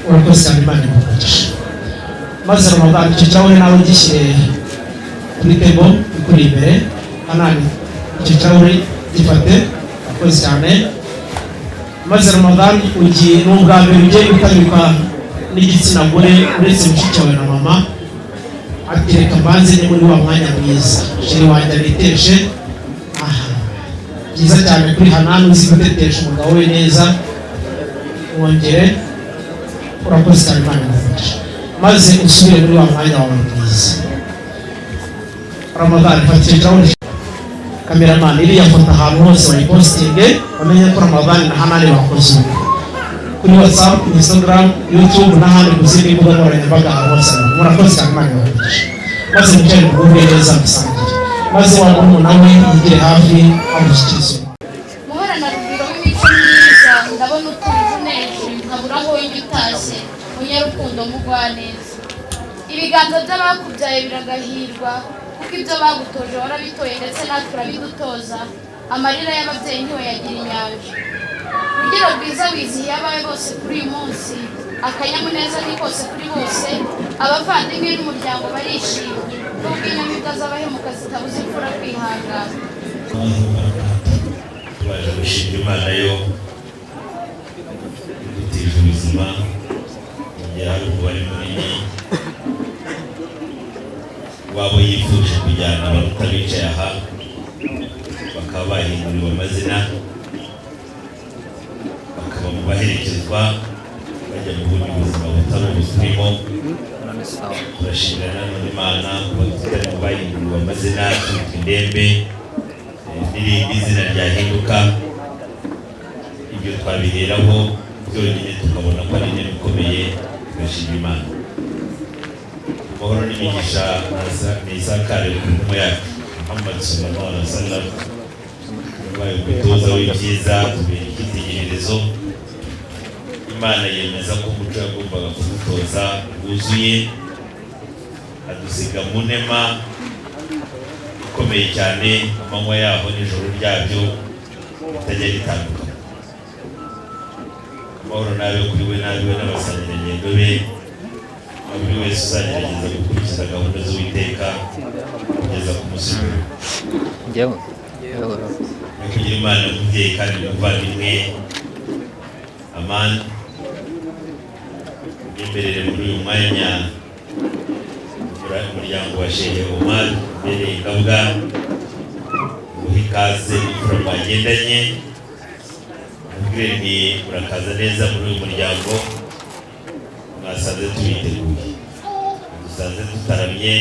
urakoze cyane Imana igukugisha. Maze Ramadan icyo cyawe nawe gishyire kuri table ikuri imbere hanani, icyo cyawe gifate, urakoze cyane. Maze Ramadan ugiye n'ubwa mbere ugiye gutamikwa n'igitsina gore uretse mushiki wawe na mama, atereka mbanze ni muri wa mwanya mwiza sheri wanjye abiteje. Aha byiza cyane kuri Hanani uzi gutetesha umugabo we neza, wongere urakoze cyane Imana igukugisha. Maze usubire muri wa mwanya wawe mwiza. Ramadan fatira cyawe cameraman iriya foto ahantu hose wayipostinge bamenye ko Ramadan na Hanani bakoze kuri WhatsApp, Instagram, YouTube n'ahandi ku zindi mbuga nkoranyambaga hose. Murakoze cyane Imana igukugisha. Maze mukere mugubwe neza musangire, maze wa muntu nawe yigire hafi amushyikizo. Muhorana Rugwiro w'imico myiza, ndabona utuvuneje nkabura aho utashye, munyarukundo mugwaneza. Ibiganza by'abakubyaye biragahirwa kuko ibyo bagutoje warabitoye ndetse natwe urabidutoza. Amarira y'ababyeyi ntiwe yagira inyanja. Rugero rwiza wizihiye abawe bose kuri uyu munsi, akanyamuneza ni kose kuri bose. Abavandimwe n'umuryango barishimye nubwo inyamibwa z'abahemuka zitabuze imfura kwihangana. Tubaje gushimira Imana yo idutije ubuzima igihe hari umubare munini wabo yifuje kujyana abaruta bicaye aha bakaba bahinduriwe amazina, bakaba mu baherekezwa bajya mu bundi buzima butari ubuturimo. Turashimira nanone Imana kuba tutari mu bahinduriwe amazina twitwa indembe n'irindi zina ryahinduka. Ibyo twabiheraho byonyine tukabona ko ari intebe ikomeye. Turashimira Imana. Amahoro n'imigisha nisakare ku ntumwa yacu Muhammad sallallahu alaihi wasallam, wabaye umutoza w'ibyiza, tubera icyitegererezo. Imana yemeza ko umuco yagombaga kudutoza wuzuye, adusiga mu nema ikomeye cyane, amanywa yaho n'ijoro ryabyo bitajya bitandukana. Amahoro nabe kuri we nabe n'abasangirangendo be, buri wese uzagerageza gukurikiza gahunda z'Uwiteka kugeza ku musozo. Kugira Imana umubyeyi kandi umuvandimwe Amani imberere muri uyu mwanya umuryango wa Shehe Omar mbere ingabwa guha ikaze imfura mwagendanye, mubwire ni murakaza neza muri uyu muryango. Mwasanze tubiteguye, dusanze tutaramye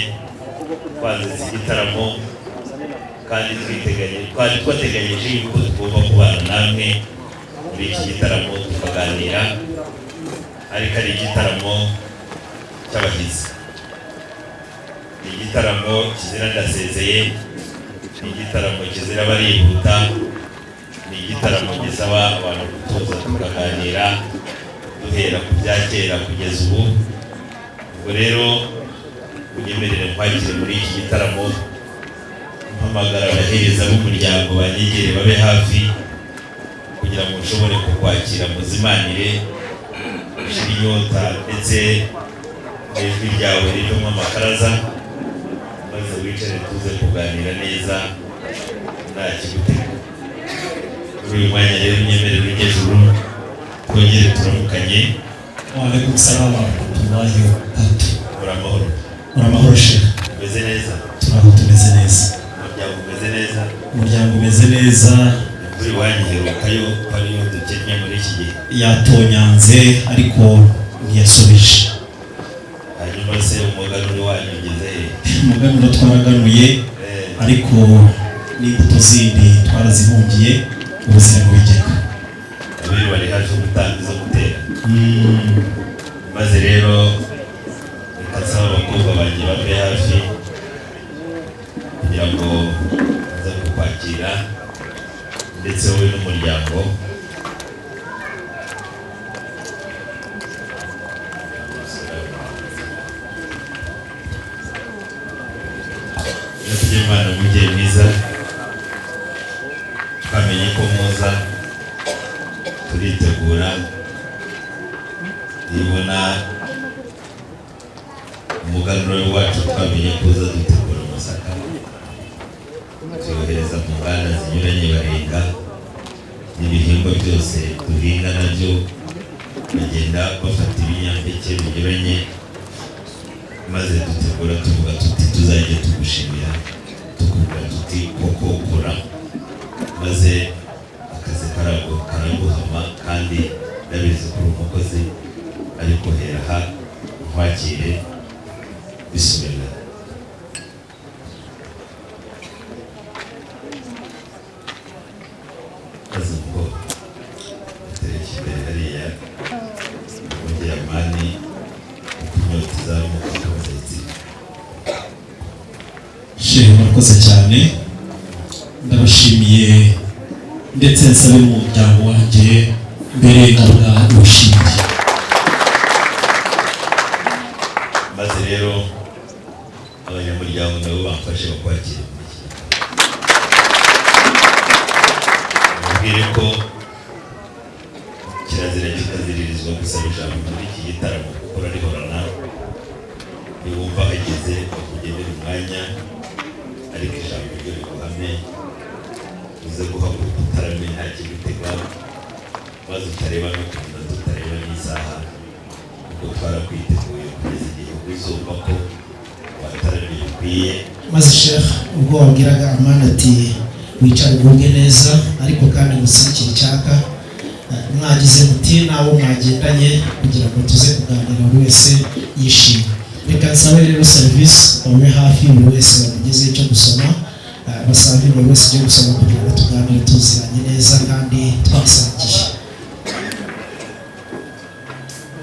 twanze igitaramo kandi twari twateganyije yuko tugomba kubana namwe muri iki gitaramo tukaganira, ariko ari igitaramo cy'abahizi. Ni igitaramo kizira ndasezeye, ni igitaramo kizira barihuta, ni igitaramo gisaba abantu gutuza tukaganira duhera ku bya kera kugeza ubu. Ubwo rero unyemerere nkwakire muri iki gitaramo, mpamagara abahereza b'umuryango banyegere babe hafi kugira ngo ushobore kukwakira muzimanire ushira inyota ndetse n'ijwi ryawe rivamo amakaraza, maze wicare tuze kuganira neza nta kigutega. Muri uyu mwanya rero unyemerere ujyejuru twongere turamukanye. Wa alaikum salam wa rahmatullahi wa barakatuh. Uramahoro? Uramahoro Sheikh? Umeze neza? Turaho tumeze neza. Umuryango umeze neza? Umuryango umeze neza. Buri wanyiherukayo ariyo dukennye muri iki gihe? Yatonyanze ariko ntiyasubije. Hanyuma se umuganuro wanyu ugeze he? Umuganuro twaraganuye ariko n'imbuto zindi twarazihungiye ubuzima bw'igeka. Abiri bari haje gutanga izo gutera. Maze rero bikasaba abakobwa banjye babe hafi kugira ngo baze kukwakira ndetse wowe n'umuryango. Imana umubyeyi mwiza, twamenye ko muza turitegura ibona umuganuro wacu twamenye kuza dutegura amasaka tuyohereza mu nganda zinyuranye barenga n'ibihingwa byose duhinga nabyo bagenda bafata ibinyampeke binyuranye maze dutegura tuvuga tuti tuzajya tugushimira tukubwira tuti koko ukora maze akazi karaguhama kandi ndabizi kuri umukozi ariko hera aha nkwakire bisubira kazi ubwo utereka imbere hariya umugera amani inyota izamuka kubazetsi shehe murakoze cyane ndabashimiye ndetse nsabe mu muryango wanjye mbere nkabwa ubushimye maze rero abanyamuryango nabo bamfashe bakwakira mubwire ko kirazira kikaziririzwa gusaba ijambo muri iki gitaramo kuko rarihorana niwumva hageze bakugenera umwanya ariko ijambo ryo riguhame uze guhaguruka utarame nta kigutega maze utareba no kumenya tutareba n'isaha kuko twarakwiteguye kugeza igihe uzumva ko wataramiye bikwiye. maze Sheikh ubwo wabwiraga Amani ati wicare ugubwe neza ariko kandi musirikire icyaka mwagize muti nabo mwagendanye kugira ngo tuze kuganira buri wese yishimye. Reka nsabe rero serivisi babe hafi buri wese bamugeze icyo gusoma basabe buri wese icyo gusoma kugira ngo tuganire tuziranye neza kandi twasangiye.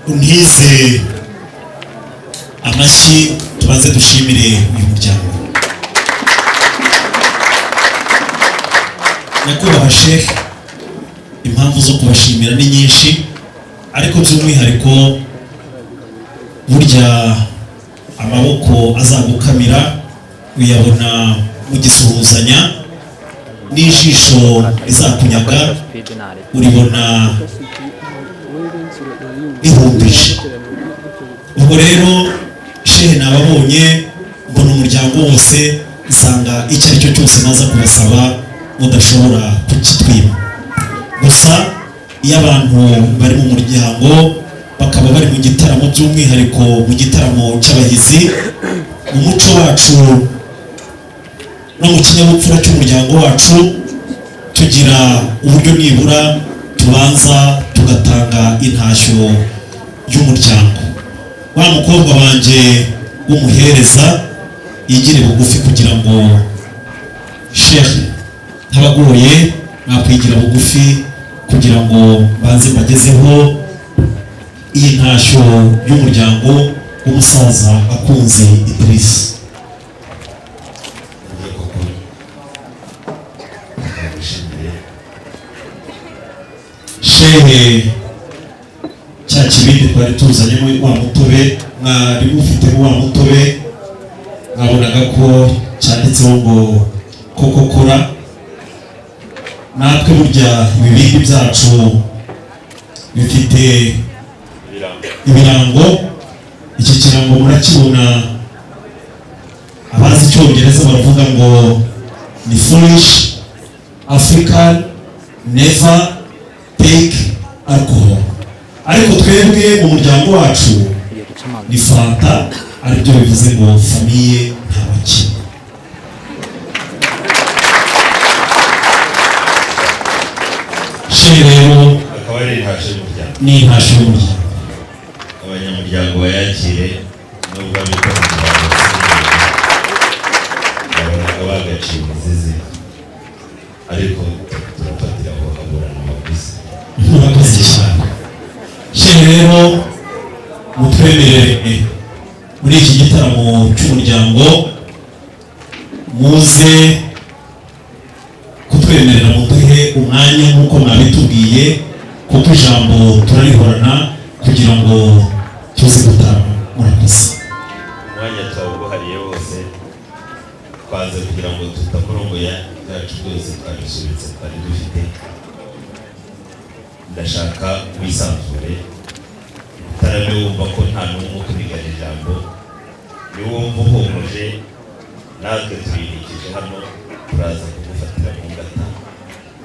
untize amashyi tubanze dushimire uyu muryango. nyakubahwa Sheikh, impamvu zo kubashimira ni nyinshi ariko by'umwihariko burya amaboko azagukamira uyabona mugisuhuzanya n'ijisho rizakunyaga uribona rihumbije. ubwo rero Shehe nababonye mbona umuryango wose nsanga icyo ari cyo cyose naza kubasaba mudashobora kukitwima. gusa iyo abantu bari mu muryango bakaba bari mu gitaramo by'umwihariko mu gitaramo cy'abahizi mu muco wacu no mu kinyabupfura cy'umuryango wacu tugira uburyo nibura tubanza tugatanga intashyo y'umuryango. wa mukobwa wanjye w'umuhereza yigire bugufi kugira ngo Sheikh ntabagoye mwakwigira bugufi kugira ngo banze mbagezeho iyi ntashyo y'umuryango w'umusaza akunze Idriss. Shehe cya kibindi twari tuzanyemo wa mutobe mwari mufitemo wa mutobe mwabonaga ko cyanditseho ngo koko kora. natwe burya ibibindi byacu bifite ibirango. iki kirango murakibona, abazi icyongereza baravuga ngo ni foolish African never take alcohol, ariko twebwe mu muryango wacu ni fanta, aribyo bivuze ngo famiye nta bakina. Shehe rero akaba ari intashyo y'umuryango ni intashyo y'umuryango. abanyamuryango bayakire nubwo abita babonaga bagaciye umuzizi ariko turafatira aho haburana amaguzi. murakoze cyane. Shehe rero mutwemerere muri iki gitaramo cy'umuryango muze kutwemerera muduhe umwanya nk'uko mwabitubwiye kuko ijambo turarihorana kugira ngo tuze gutarama. murakoze. umwanya twawuguhariye wose twanze kugira ngo tutakurongoya bwacu bwose twabisubitse twari dufite. ndashaka wisanzure utarame nta n'umwe ukunigana ijambo ni wumva uhumuje natwe tubirikije hano turaza kugufatira mu ngata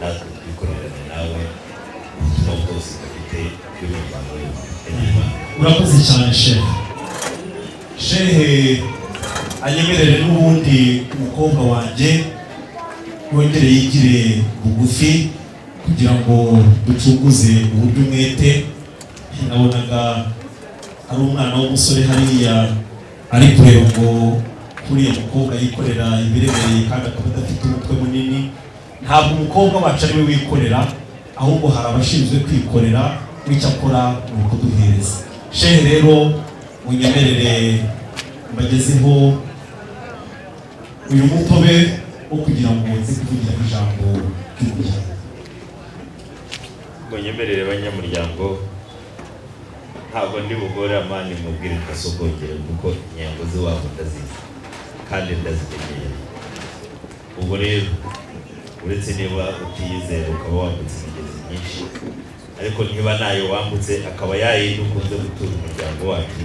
natwe twikorerane nawe ubutumwa bwose dufite bw'imiryango y'Imana. Urakoze cyane shehe anyemerere n'ubundi umukobwa wanjye wongere yigire bugufi kugira ngo ducunguze uburyo umwete. Nabonaga ari umwana w'umusore hariya ari kureba ngo kuriya mukobwa yikorera ibiremereye kandi akaba adafite umutwe munini. Ntabwo umukobwa wacu ari we wikorera, ahubwo hari abashinzwe kwikorera, n'icyo akora ni ukuduhereza. Shehe rero unyemerere mbagezeho uyu mutobe wo kugira ngo nze kuvugira ijambo ry'umuryango. Munyemerere banyamuryango, ntabwo ndi bugore amani mubwire ndasogongera kuko inyango z'iwabo ndazizi kandi ndazimenyeye. Ubwo rero uretse niba utiyizera ukaba wambutse imigezi myinshi, ariko niba nayo wambutse akaba yayindi ukunze gutura umuryango wacu,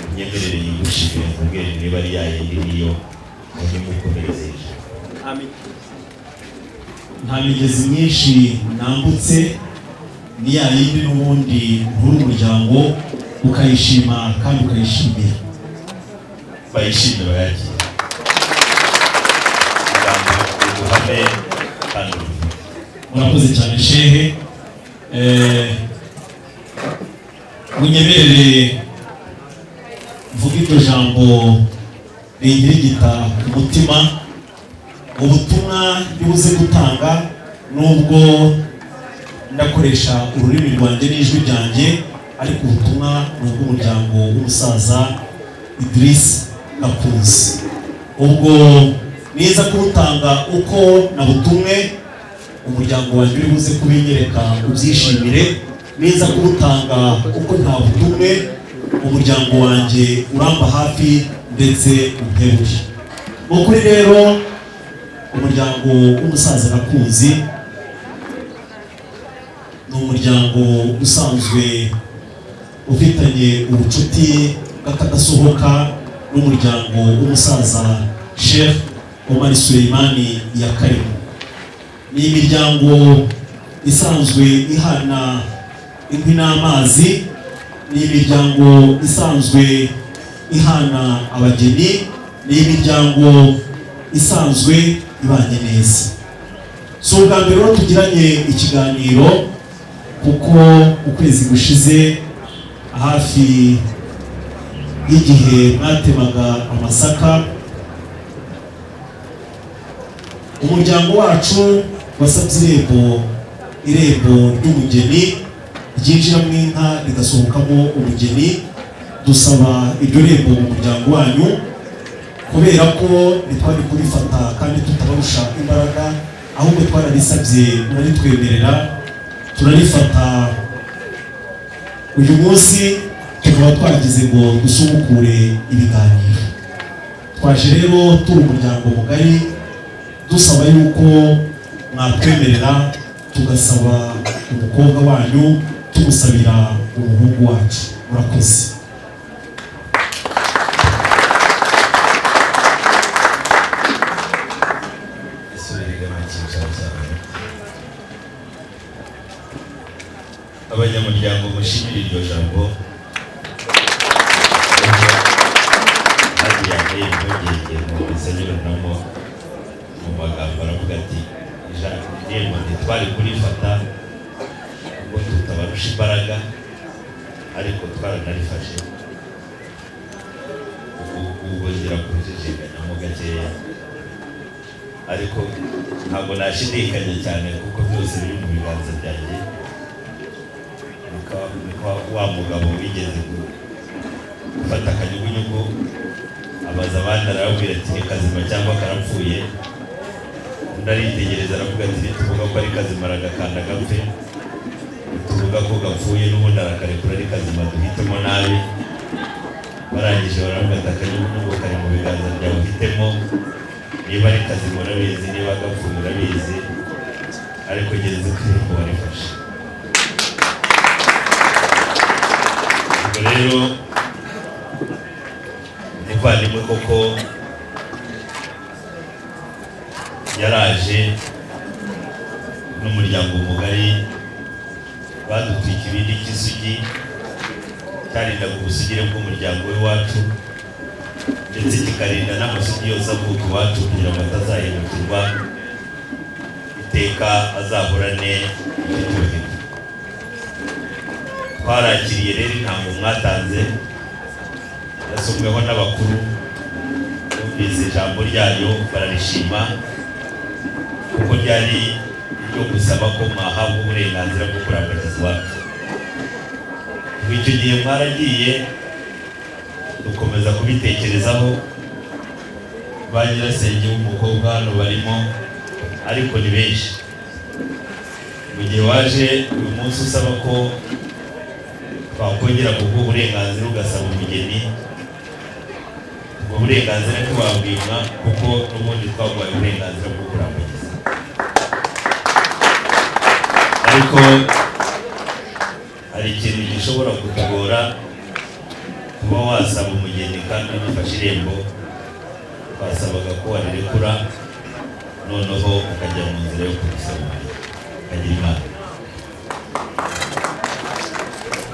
unyemerere yigushimire mubwire niba ari yayindi niyo mukomereze ijambo. Amen. Nta migezi myinshi nambutse, ni yayindi n'ubundi nkuru umuryango ukayishima kandi ukayishimira. Bayishimire bayakire. Murakoze cyane shehe. Unyemerere mvuga iryo jambo ringirigita ku mutima. Ubutumwa nibuze gutanga nubwo ndakoresha ururimi rwanjye n'ijwi ryanjye, ariko ubutumwa ni ubw'umuryango w'umusaza Idriss Gakunzi. Ubwo niza kuwutanga uko nabutumwe, umuryango wanjye uri buze kubinyereka ubyishimire. Niza kuwutanga uko nta butumwe, umuryango wanjye uramba hafi ndetse umpebuje. Ukuri rero umuryango w'umusaza Gakunzi ni umuryango usanzwe ufitanye ubucuti bw'akadasohoka n'umuryango w'umusaza Sheikh Omar Suleimani Yakarimu. Ni imiryango isanzwe ihana inkwi n'amazi, ni imiryango isanzwe ihana abageni, ni imiryango isanzwe ibanye neza. Si ubwa mbere rero tugiranye ikiganiro, kuko ukwezi gushize hafi y'igihe mwatemaga amasaka, umuryango wacu wasabye irembo ry'umugeni ryinjiramo inka rigasohokamo umugeni. Dusaba iryo rembo mu muryango wanyu kubera ko ntitwari kurifata kandi tutabarusha imbaraga, ahubwo twararisabye muraritwemerera turarifata. Uyu munsi tukaba twagize ngo dusubukure ibiganiro. Twaje rero turi umuryango mugari dusaba yuko mwatwemerera tugasaba umukobwa wanyu tumusabira umuhungu wacu. Murakoze. Abanyamuryango mushimire iryo jambo. Hagiye impungenge mu bisanyuranamo mu magambo aravuga ati irembo ntitwari kurifata ubwo tutabarusha imbaraga, ariko twaranarifashe. Ubwo ngira kujijinganyamo gakeya, ariko ntabwo nashidikanya cyane kuko byose biri mu biganza byanjye. Wa mugabo wigeze gufata akanyugunyugu abaza abandi arababwira ati ni kazima cyangwa karapfuye. Undi aritegereza aravuga ati nituvuga ko ari kazima aragakanda gapfe, tuvuga ko gapfuye n'ubundi arakarekura ari kazima duhitemo nabi. Barangije baravuga ati akanyugunyugu kari mu biganza byawe uhitemo, niba ari kazima urabizi, niba gapfuye urabizi, ariko gereza ko irembo barifashe. Ubwo rero rero umuvandimwe koko yaraje n'umuryango mugari badutwika ibindi cy'isugi cyarindaga ubusugire bw'umuryango w'iwacu ndetse kikarinda n'amasugi yose avuka iwacu kugira ngo atazahemukirwa iteka azahorane icyubahiro. Twarakiriye rero intango mwatanze yasomweho n'abakuru, bumvise ijambo ryayo bararishima kuko ryari iryo gusaba ko mwahabwa uburenganzira bwo kurambagiza iwacu. Icyo gihe mwaragiye dukomeza kubitekerezaho, ba nyirasenge w'umukobwa hano barimo ariko ni benshi. Mu gihe waje uyu munsi usaba ko twakongera kuguha uburenganzira ugasaba umugeni, ubwo burenganzira ntiwabwimwa kuko n'ubundi twaguhaye uburenganzira bwo kurambagiza. Ariko hari ikintu gishobora kutugora, kuba wasaba umugeni kandi ugifashe irembo. Twasabaga ko warirekura noneho ukajya mu nzira yo kubisaba ukagira Imana.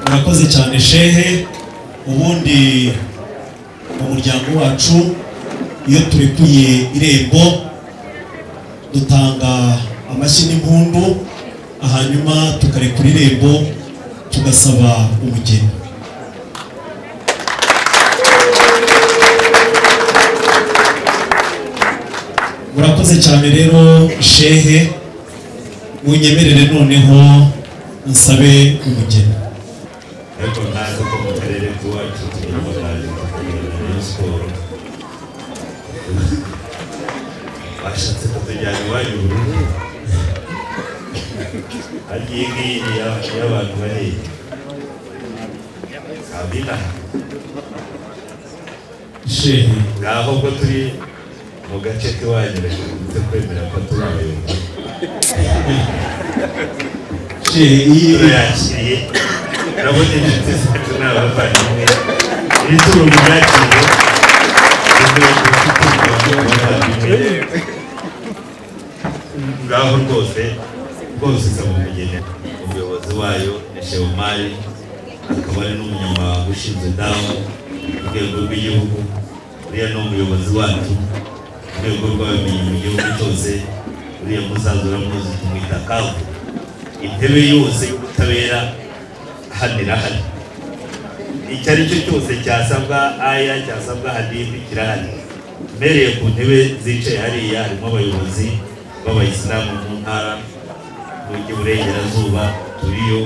Murakoze cyane shehe. Ubundi mu muryango wacu iyo turekuye irembo dutanga amashyi n'impundu, hanyuma tukarekura irembo tugasaba umugeni. Murakoze cyane rero shehe, munyemerere noneho nsabe umugeni. Ariko ntazi ko mu karere k'iwacu tugira abahanzi tukagira na siporo bashatse kutujyana iwanyu burundu. Hagiye ngiyi y'abantu bari abina Shehe, ngaho ko turi mu gace k'iwanyu bashinzwe kwemera ko turi abayobozi. shehe iyi turayakiriye, urabona inshuti zacu n'abavandimwe, iri turu mu byakiriye ngaho rwose usaba umugeni. Umuyobozi wayo ni Shewumari, akaba ari n'umunyamabanga ushinzwe dawa ku rwego rw'igihugu. Uriya ni umuyobozi wacu ku rwego rw'abamenyi mu gihugu cyose. Uriya musaza uramuzi, tumwita Kavu. Intebe yose y'ubutabera hano irahari, icyo ari cyo cyose cyasabwa aya cyasabwa hadithi kirahari. Mbereye ku ntebe zicaye hariya harimo abayobozi b'abayisilamu mu ntara y'Iburengerazuba turiyo,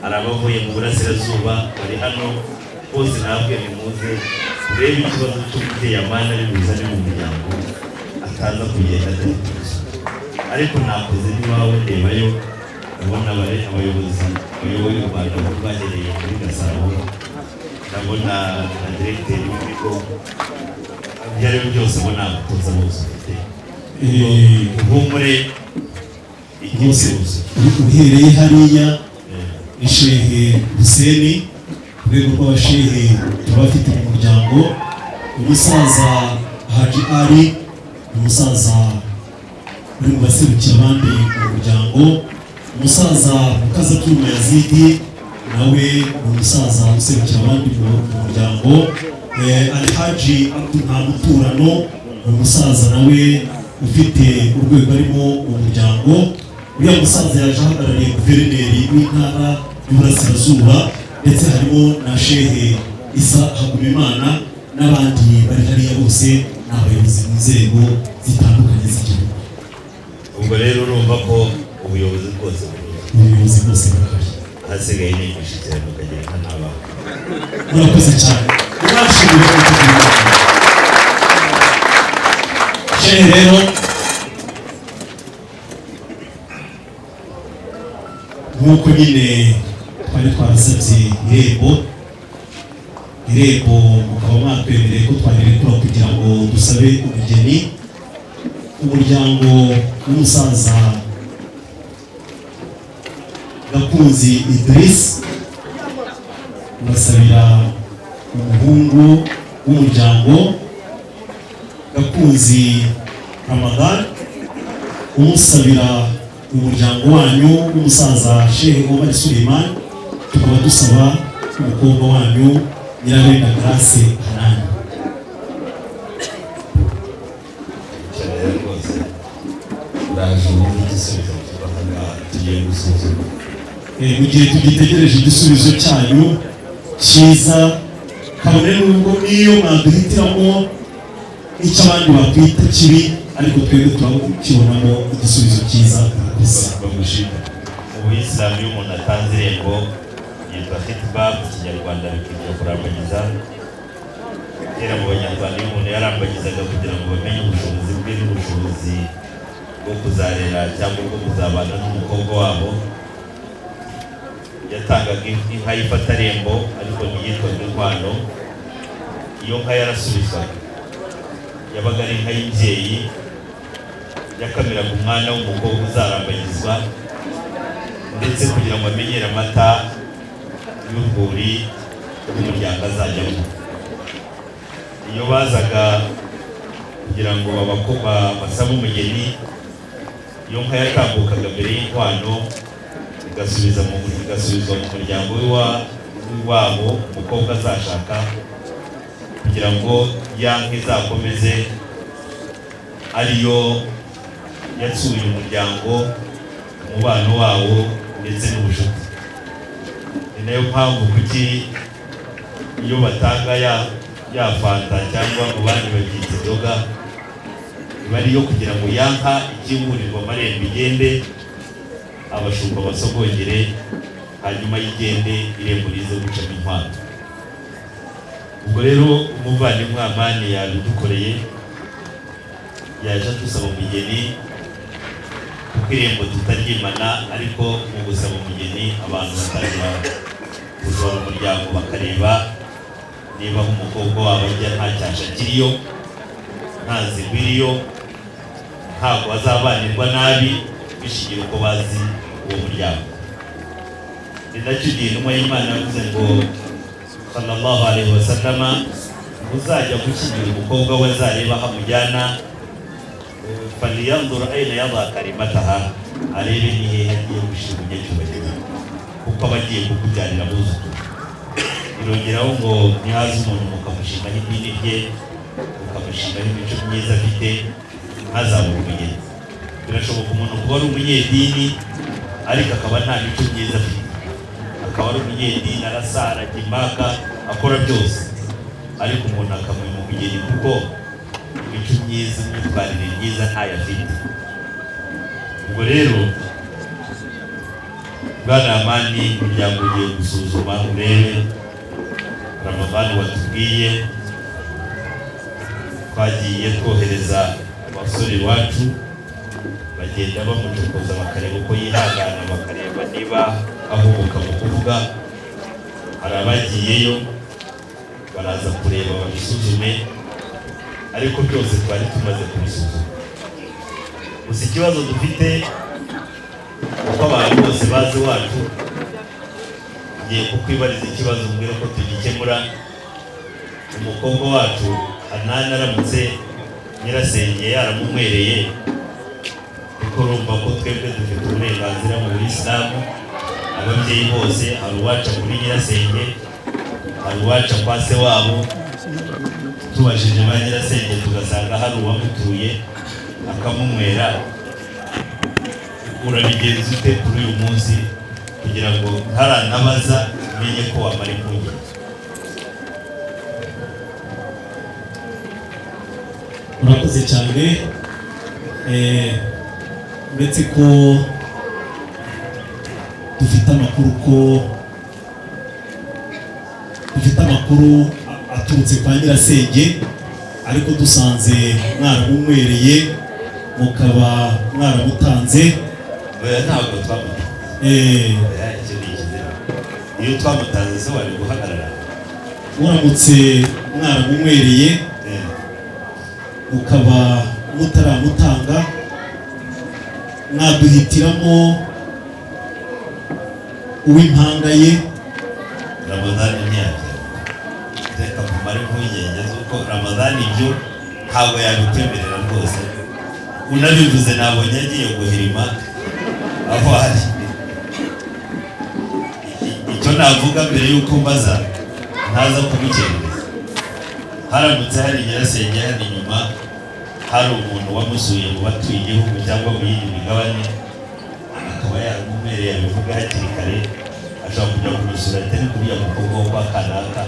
hari abavuye mu burasirazuba bari hano. Bose ntabwo nimuze urebe ikibazo cy'umutekamana n'ibizanye mu muryango ataza kugenda adahituse. Ariko nakoze n'iwawe ndebayo, ndabona abayobozi bayoboye u Rwanda bahereye muri Gasabo, ndabona na diregiteri w'ibigo, ibyo ari byo byose ubona abatoza bose ufite ihumure igihugu. uhereye hariya ni Shehe Huseni, ku rwego rw'abashehe turabafite mu muryango. Umusaza Haji Ali, umusaza uri mu baserukira abandi mu muryango. Umusaza Mukazabyuma Yazidi nawe ni umusaza userukira abandi mu muryango. Alhaji Abdul Ntamuturano ni umusaza nawe ufite urwego arimo mu muryango. Uriya musaza yaje ahagarariye guverineri w'intara y'Uburasirazuba, ndetse harimo na Shehe Isa Hagumimana n'abandi bari hariya. Bose ni abayobozi mu nzego zitandukanye z'igihugu. Ubwo rero urumva ko ubuyobozi bwose burahari, hasigaye ni imishyikirano ukagenda n'abantu. murakoze cyane. Mwashimire Shehe rero, nk'uko nyine twari twarasabye irembo mukaba mwatwemereye ko twarirekura kugira ngo dusabe umugeni. Umuryango w'umusaza Gakunzi Idriss arasabira umuhungu w'umuryango Gakunzi Ramadan, umusabira umuryango wanyu w'umusaza Sheikh Omar Suleiman, tukaba dusaba umukobwa wanyu Nyirabenda Grace Hanani. Mu gihe tugitegereje igisubizo cyanyu cyiza, kabone n'ubwo niyo mwaduhitiramo icyo abandi bakwita kibi, ariko twebwe turabona igisubizo cyiza. Mu Buyisilamu iyo umuntu atanze irembo yitwa khitba, mu Kinyarwanda bikitwa kurambagiza. Kera mu Banyarwanda iyo umuntu yarambagizaga kugira ngo bamenye ubushobozi bwe n'ubushobozi bwo kuzarera cyangwa bwo kuzabana n'umukobwa wabo, yatangaga inka y'ifatarembo ariko ntiyitwaga inkwano. Iyo nka yarasubizwaga yabaga ari inka y'imubyeyi, yakamiraga umwana w'umukobwa uzarambagizwa, ndetse kugira ngo amenyere amata y'urwuri rw'umuryango azajyamo. Iyo bazaga kugira ngo basabe umugeni, iyo nka yatambukaga mbere y'inkwano igasubizwa mu muryango w'iwabo umukobwa azashaka, kugira ngo ya nka izakomeze ariyo yatsuye umuryango, umubano wawo ndetse n'ubucuti. Ni nayo mpamvu kuki iyo batanga ya fanta cyangwa mu bandi babyita inzoga, iba ariyo kugira ngo ya nka ikingurirwa amarembo igende, abashumba basogongere, hanyuma yigende irembo rize gucamo inkwano. Ubwo rero umuvandimwe Amani yabidukoreye, yaje dusaba umugeni, kuko irembo tutaryimana, ariko mu gusaba umugeni abantu batangira kujora umuryango bakareba niba umukobwa wabo ajya nta cyasha kiriyo, nta nzigo iriyo, ntabwo azabanirwa nabi, bishingira uko bazi uwo muryango. Ni nacyo gihe intumwa y'Imana yavuze ngo sallallahu alaihi wasallama, uzajya gushyingira umukobwa we azareba aho amujyana, falyanzur ayna yadha karimataha, arebe ni hehe agiye gushyira umunyacyubahiro, kuko aba agiye kukubyarira abuzukuru. Irongeraho ngo ntihaze umuntu mukamushinga n'idini rye, mukamushinga n'imico myiza afite, ntazabure umugeni. Birashoboka umuntu kuba ari umunyedini ariko akaba nta mico myiza afite, akaba ari umunyedini arasara imaka akora byose, ariko umuntu akamuha umugeni kuko imico myiza n'imyitwarire myiza ntayo afite. Ubwo rero Bwana Amani, umuryango ugiye gusuzuma urebe Ramadani watubwiye, twagiye twohereza abasore iwacu bagenda bamucokoza bakareba uko yihangana, bakareba niba ahubuka mu kuvuga. Hari abagiyeyo baraza kureba babisuzume, ariko byose twari tumaze kubisuzuma. Gusa ikibazo dufite uko abantu bose bazi wacu, ngiye kukwibariza ikibazo mbwira ko tugikemura. Umukobwa wacu Hanani aramutse nyirasenge yaramumwereye, kuko urumva ko twebwe dufite uburenganzira mu Buyisilamu, ababyeyi bose hari uwaca kuri nyirasenge, hari uwaca kwa se wabo. Tubajije ba nyirasenge tugasanga hari uwamutuye akamumwera, urabigenza ute kuri uyu munsi kugira ngo ntaranabaza umenye ko wamara impungenge? Murakoze cyane. Uretse ko dufite amakuru aturutse kwa nyirasenge, ariko dusanze mwaramumwereye mukaba mwaramutanze. Ntabwo twamutanze. Iyo twamutanze se wari guhagarara? Muramutse mwaramumwereye ukaba mutaramutanga, mwaduhitiramo uw'impanga ye Ramadani ntiyajya reka kumara impungenge z'uko Ramadani ibyo ntabwo yabikwemerera rwose. Unabivuze nabonye agiye guhirima aho ari. Icyo navuga mbere y'uko mbaza ntaza kumukereza, haramutse hari nyirasenge hano inyuma hari umuntu wamusuye mu batuye igihugu cyangwa mu yindi migabane akaba yaramumereye abivuga hakiri kare, ashobora kujya kumusura atari kuriya mukobwa wo kwa kanaka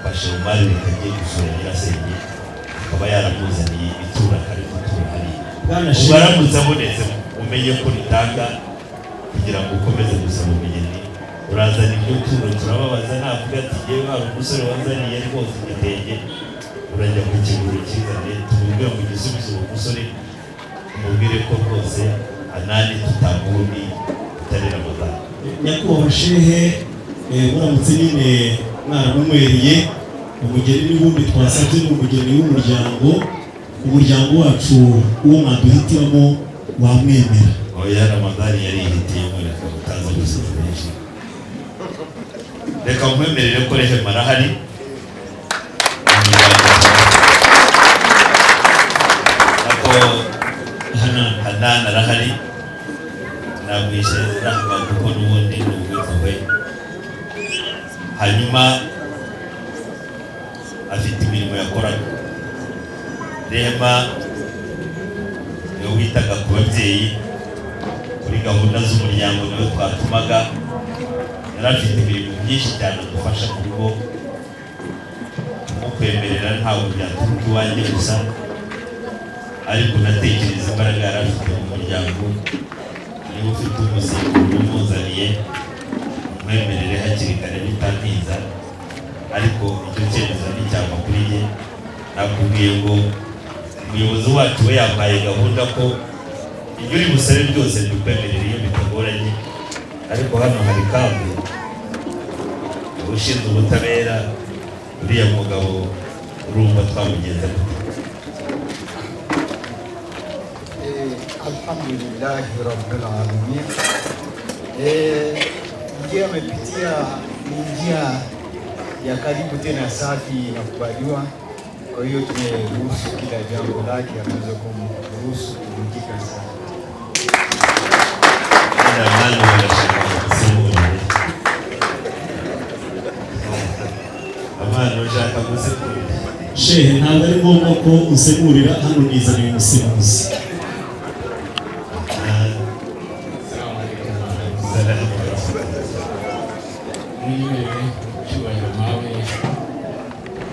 fashe umari rekagiye gusura nyirasenge akaba yaramuzaniye itura kari gutura hariya. Ubwo aramutse abonetse umenye ko ritanga kugira ngo ukomeze gusaba umugeni. Urazana iryo turo turababaza navuga ati yewe hari umusore wanzaniye rwose igitenge, urajya ku kiguru kizane tumubwire mu gisubizo uwo musore umubwire ko rwose Hanani tutamundi utari Ramadani. Nyakubahwa Shehe, muramutse nyine mwaramumwereye umugeni n'ubundi twasabye ni umugeni w'umuryango, umuryango wacu uwo mwaduhitiramo wamwemera. Oya, Ramadani yari ihitiyemo reka utaza gusaba benshi. Reka mwemerere ko Rehema arahari, ako Hanani arahari, namwishe Rahma kuko n'ubundi n'ubwikowe. Hanyuma afite imirimo yakoraga. Rehema niwe witaga ku babyeyi kuri gahunda z'umuryango, niwe twatumaga. Yari afite imirimo myinshi cyane adufasha mu rugo, mukwemerera ntabwo byaturuka iwanjye gusa, ariko natekereza imbaraga yari afite mu muryango. Niba ufite umusimburo umuzaniye mwemerere hakiri kare bitantiza, ariko icyo cyemezo ni cyangwa kuri ye. Nakubwiye ngo umuyobozi wacu we yambaye gahunda ko ibyo uri busabe byose dukwemerera iyo bitagoranye, ariko hano hari kambi ushinzwe ubutabera, uriya mugabo urumva twamugenza gute? Alhamdulillahi rabbil alamin. Njia amepitia ni njia ya karibu tena safi na kubaliwa. Kwa hiyo tumeruhusu kila jambo lake anaweza kumruhusu kuvunjika sana. Shehe, ntabwo ari ngombwa ko usemurira, hano nizaniye umusemuzi. Nimewe cyubahiro mawe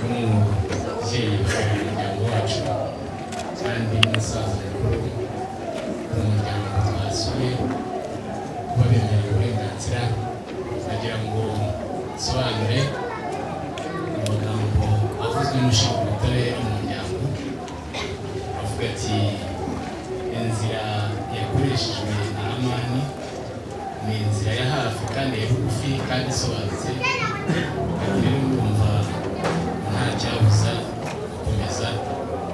n'umubyeyi w'umuryango wacu kandi n'umusaza mukuru w'umuryango twasuye, kuba bemerewe uburenganzira kugira ngo nsobanure amagambo avuzwe n'ushinzwe ubutabera mu muryango. Avuga ati inzira yakoreshejwe na Hamani ni inzira ya hafi kandi ya bugufi kandi isobanutse, rero ndumva nta cyabuza gukomeza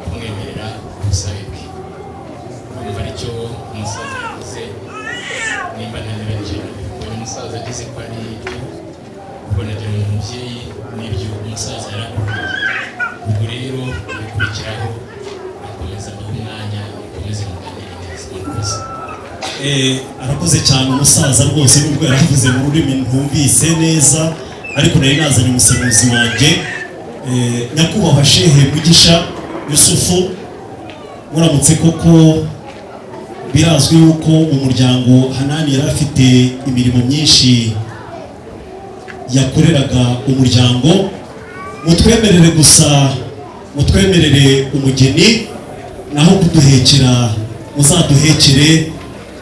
kumwemerera ubusabe bwe. Ndumva aricyo umusaza yavuze, nimba ntanebereje uyu musaza agize ko ari ibyo ubwo nagira ngo umubyeyi n'ibyo umusaza yarakubwiye. Ubwo rero bikurikiraho akomeza amuha umwanya akomeze muganire neza. Murakoze. Arakoze cyane umusaza rwose, nubwo yaravuze mu rurimi ntumvise neza, ariko nari nazanye umusemuzi wanjye. Nyakubahwa Shehe Mugisha Yusufu, muramutse koko birazwi yuko mu muryango Hanani yari afite imirimo myinshi yakoreraga umuryango, mutwemerere gusa, mutwemerere umugeni, naho kuduhekera muzaduhekere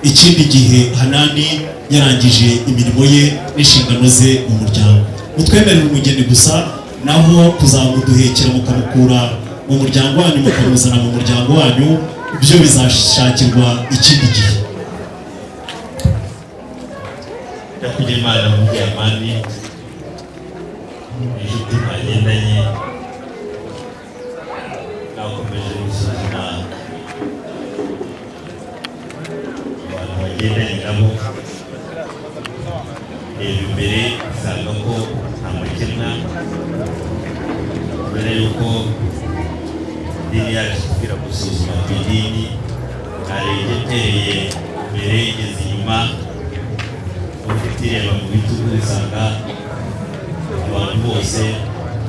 ikindi gihe Hanani yarangije imirimo ye n'inshingano ze mu muryango. Mutwemerere umugeni gusa, naho kuzamuduhekera mukamukura mu muryango wanyu mukamuzana mu muryango wanyu, ibyo bizashakirwa ikindi gihe. Ndakugira Imana mu by'amani, inshuti mwagendanye, nakomeje gusuzuma abantu bagendanye nabo, reba imbere usanga ko nta amakemwa mbere yuko idini yacu kugira gusuzuma ku idini aregetereye mbere igeze inyuma ufite ireba mu bitugu usanga abantu bose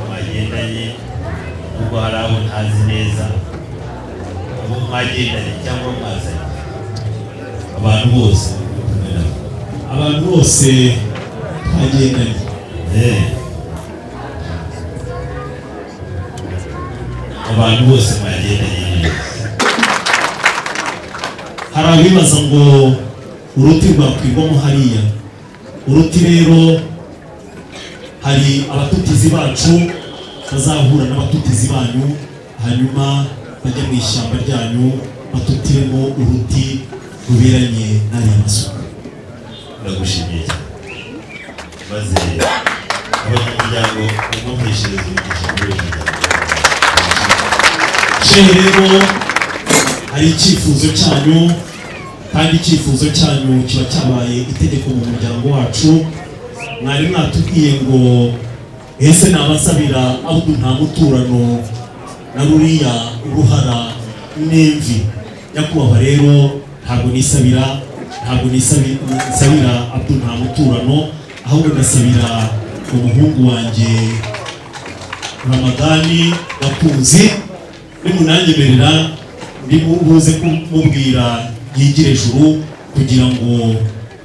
bagendanye nubwo hari abo ntazi neza abo mwagendanye cyangwa mwazanye abantu bose twagendanye abantu bose mwagendanye neza. hari abibaza ngo uruti rwakwigwamo hariya. Uruti rero hari abatutizi bacu bazahura n'abatutizi banyu hanyuma bajya mu ishyamba ryanyu batutiremo uruti ruberanye n'ariya masuka. Ndagushimiye maze abanyamuryango umwumvishiriza umugisha muri uyu muryango. Shehe rero hari icyifuzo cyanyu kandi icyifuzo cyanyu kiba cyabaye itegeko mu muryango wacu. Mwari mwatubwiye ngo ese nabasabira Abdul nta muturano na ruriya uruhara n'imvi. Nyakubahwa rero ntabwo nisabira Abdul nta muturano, ahubwo ndasabira umuhungu wanjye Ramadani Bakunzi. Nimunanyemerera ndibuze kumubwira yigire juru kugira ngo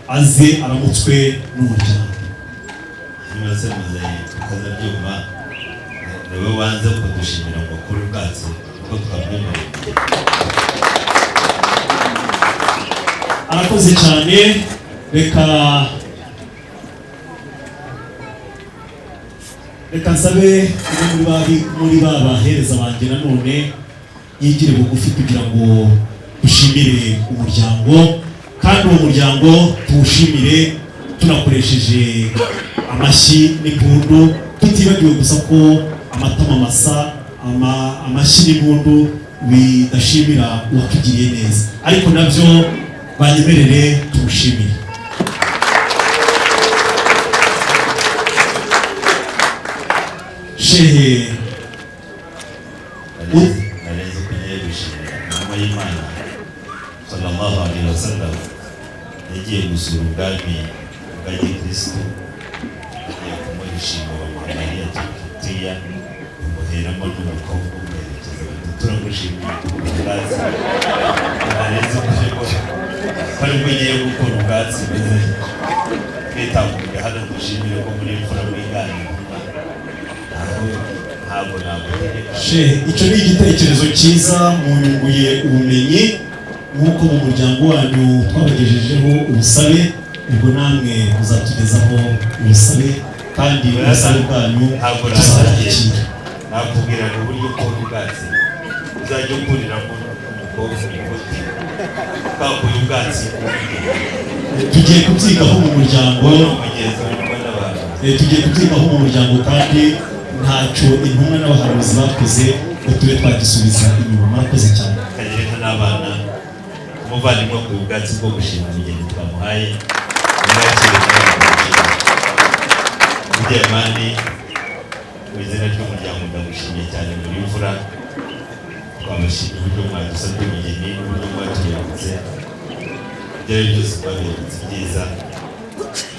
aze aramutswe n'umuryango. Nibaze muzaye ukazabyumva nawe wanze kudushimira ngo kuri ubwatsi uko twabyemereye. Arakoze cyane. Reka nsabe muri bahereza banjye nanone yigire bugufi kugira ngo dushimire umuryango, kandi uwo muryango tuwushimire tunakoresheje amashyi n'impundu, tutibagiwe gusa ko amatama masa amashyi n'impundu bidashimira uwatugiriye neza, ariko nabyo banyemerere tuwushimire. Shehe nareze kugiye gushimira inama y'Imana sallallahu alaihi wasallam yagiye gusura ubwami bwa Gikristo, agiye kumurishima bamuhamariya Turiya umuheramo n'umukobwa umuherekeza turamushimira ubwatsi. Nareze kugira ngo bari bugiye gukora ubwatsi maze twitambuke hano dushimire ko muri imfura mwigana. Icyo ni igitekerezo cyiza, munyunguye ubumenyi nk'uko mu muryango wanyu twabagejejeho ubusabe, ubwo namwe muzatugezaho ubusabe kandi ubusabe bwanyu tuzabakira. Nakubwira ngo uburyo ukora ubwatsi uzajya ukuriramo umukobwa umugote ukakuye ubwatsi tugiye kubyigaho mu muryango, kandi ntacyo intumwa n'abahanuzi bakoze ngo tube twagisubiza inyuma. Murakoze cyane. Kanyereka n'abana umuvandimwe ku ubwatsi bwo gushima umugeni twamuhaye Mujyamani. Mu izina ry'umuryango ndagushimiye cyane muri imfura, twabashimye uburyo mwadusabye umugeni n'uburyo mwatuyobotse. Ibyo ari byose twabibutse byiza,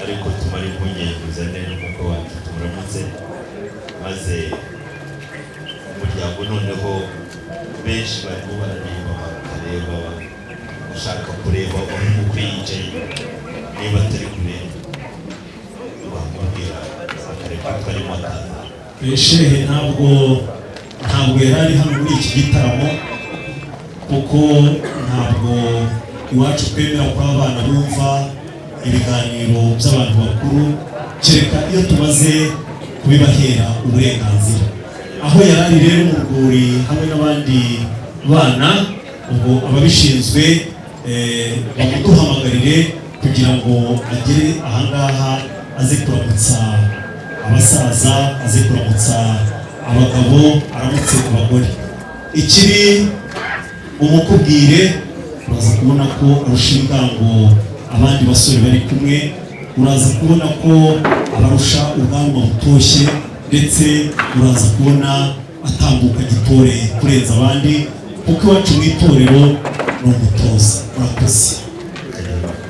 ariko tumara impungenge uzane n'umwuka wacu tumuramutse, maze umuryango noneho benshi barimo barareba bakareba bashaka kureba uko yicaye, niba atari kureba bamubwira akareba ko arimo ataza. Shehe ntabwo yari ari hano muri iki gitaramo, kuko ntabwo iwacu twemera ko abana bumva ibiganiro by'abantu bakuru, kereka iyo tumaze kubibahera uburenganzira. Aho yari ari rero mu rwuri hamwe n'abandi bana, ubwo ababishinzwe bamuduhamagarire kugira ngo agere ahangaha aze kuramutsa abasaza, aze kuramutsa abagabo, aramutse abagore. Ikiri umukubwire uraza kubona ko arusha ingango abandi basore bari kumwe, uraza kubona ko abarusha ubwanwa butoshye ndetse uraza kubona atambuka gitore kurenza abandi kuko iwacu mu itorero ni umutoza. Murakoze.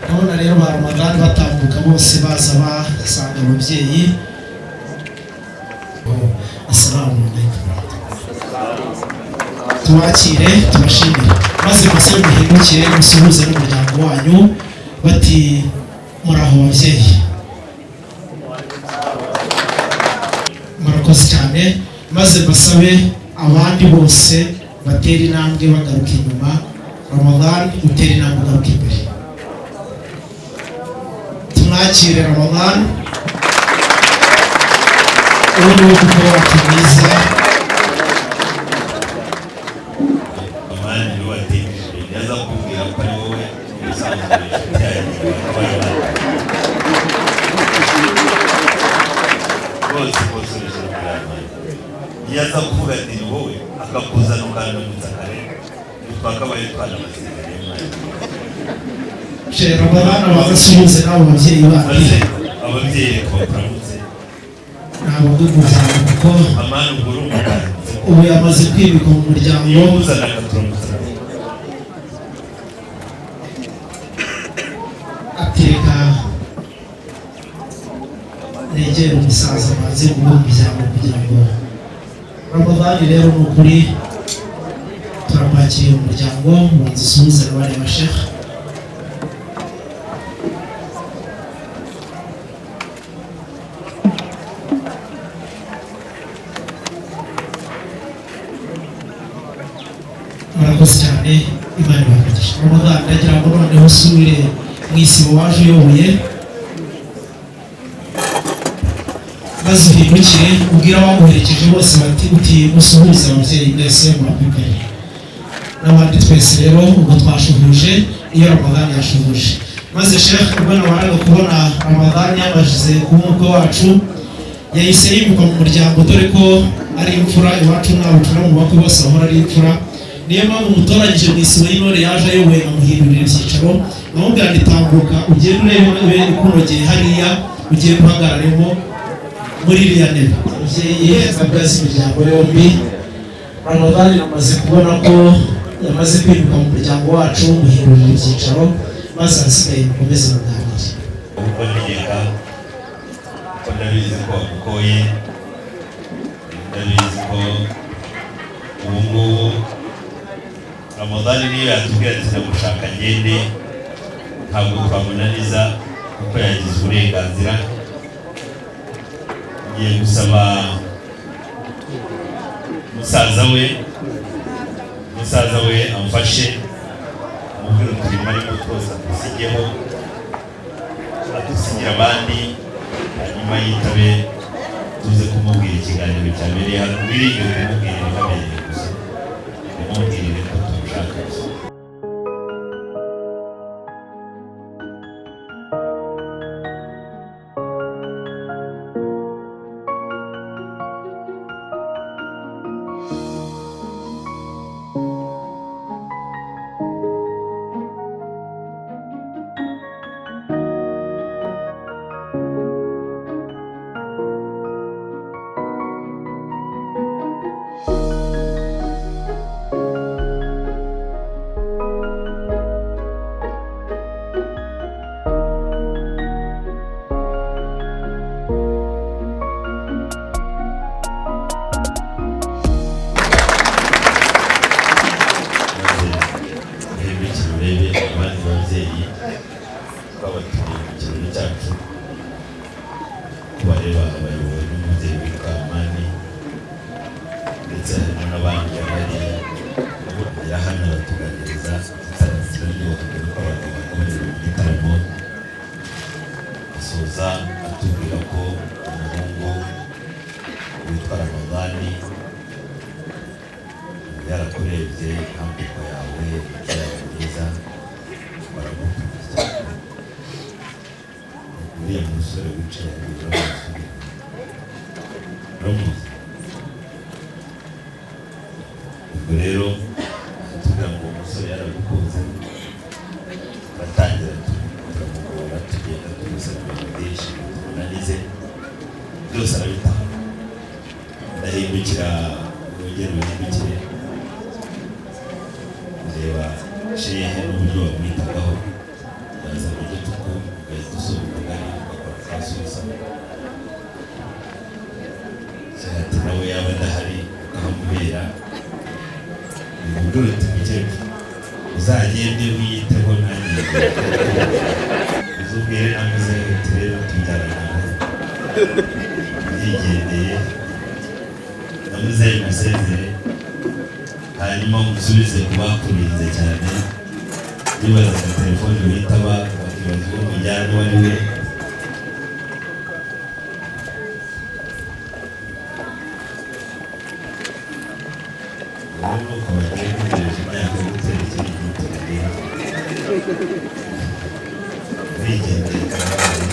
Urabona rero ba Ramadani batambuka bose baza basanga ababyeyi. Assalamu alaikum. Tubakire tubashimire maze gusa muhindukire musuhuze n'umuryango wanyu bati muraho babyeyi. Murakoze cyane maze basabe abandi bose batera intambwe bagaruka inyuma. Ramadani utera intambwe ugaruka imbere. Tumwakire Ramadani uwo ni wo kuko wacu mwiza. Amani ni watekereje yaza kubwira ko ari wowe umusanzwe bose yaza kuvuga ati ni wowe akakuzana ukandamutsa kare twakabaye twanabasigaye Shera abana bagasuhuze n'abo babyeyi bandi. Ababyeyi bakuramutse Ntabwo dukuzana kuko Amani ubwo ubu yamaze kwibika mu muryango. iyo uzana akaturamutsa Ateka negera umusaza maze guha umuryango kugira ngo Ramadani rero ni ukuri turapakiriye umuryango mubanza usuhuze n'abari bashekha. Murakoze cyane Imana ibagisha. Ramadani ndagira ngo noneho usubire mu isibo waje uyoboye maze uhindukire ubwira abamuherekeje bose bati uti musuhuze ababyeyi mwese murakwiganye n'abandi twese. Rero ubwo twashuhuje iyo Ramadani yashuhuje maze Sheikh ubwo nabaraga kubona Ramadani yabashize ku mutwe wacu yahise yibuka mu muryango dore ko ari imfura iwacu n'abucura mu bakwe bose bahora ari imfura. Niyo mpamvu umutoranyije mu isibo y'intore yaje ayoboye amuhindurira ibyicaro amubwira ati tambuka ugende urebe ukunogeye hariya ugiye guhagararemo muri iriya ntebe. Ababyeyi babwaza imiryango yombi. Ramadani amaze kubona ko yamaze kwibuka mu muryango wacu muhindurira ibyicaro maze ahasigaye mukomeze muganire. ubwo nigeka ko ndabizi ko wamukoye ndabizi ko ubu ngubu Ramadani niyo yatubwira ati ndagushaka ngende ntabwo twamunaniza kuko yagize uburenganzira. Ngiye gusaba musaza we amfashe amubwira uturimo arimo twose adusigeho adusigira abandi hanyuma yitabe tuze kumubwira ikiganiro cyabereye hano. Wiringiwe kumubwira ibihabereye gusa umubwirire ko tumushaka gusa. Kubareba abayobozi n'umubyeyi witwa Amani ndetse harimo n'abandi bahari hano batuganiriza itangazamakuru bakubwira ko abantu bakomeje mu gitaramo asoza atubwira ko umuhungu witwa Ramadani yarakurebye intambiko yawe ibyara byiza baragukurikiza. Uriya musore wicaye hejuru uramuzi. Ubwo rero tuvuga ngo umusore yaragukunze batangira turamugora tugenda tumusaba ibintu byinshi tumunanize ndahindukira urugero ruhindukire reba shehe n'uburyo bamwitagaho yaza mu gituku ugahita usoma ubugari ugakora kwasubiza ati nawe yaba adahari ukahamubera uburyo tumukecuru uzagende wiyiteho nanjye uzubwire namuze uti rero tujyana nawe yigendeye namuze musezere hanyuma musubize ku bakurinze cyane bibazaga telefone witaba bakibaza uwo mujyana uwo ari we nuko bagiye gutegereza imyaka yo gutera ikindi gihugu tukagira bigendeye karabaye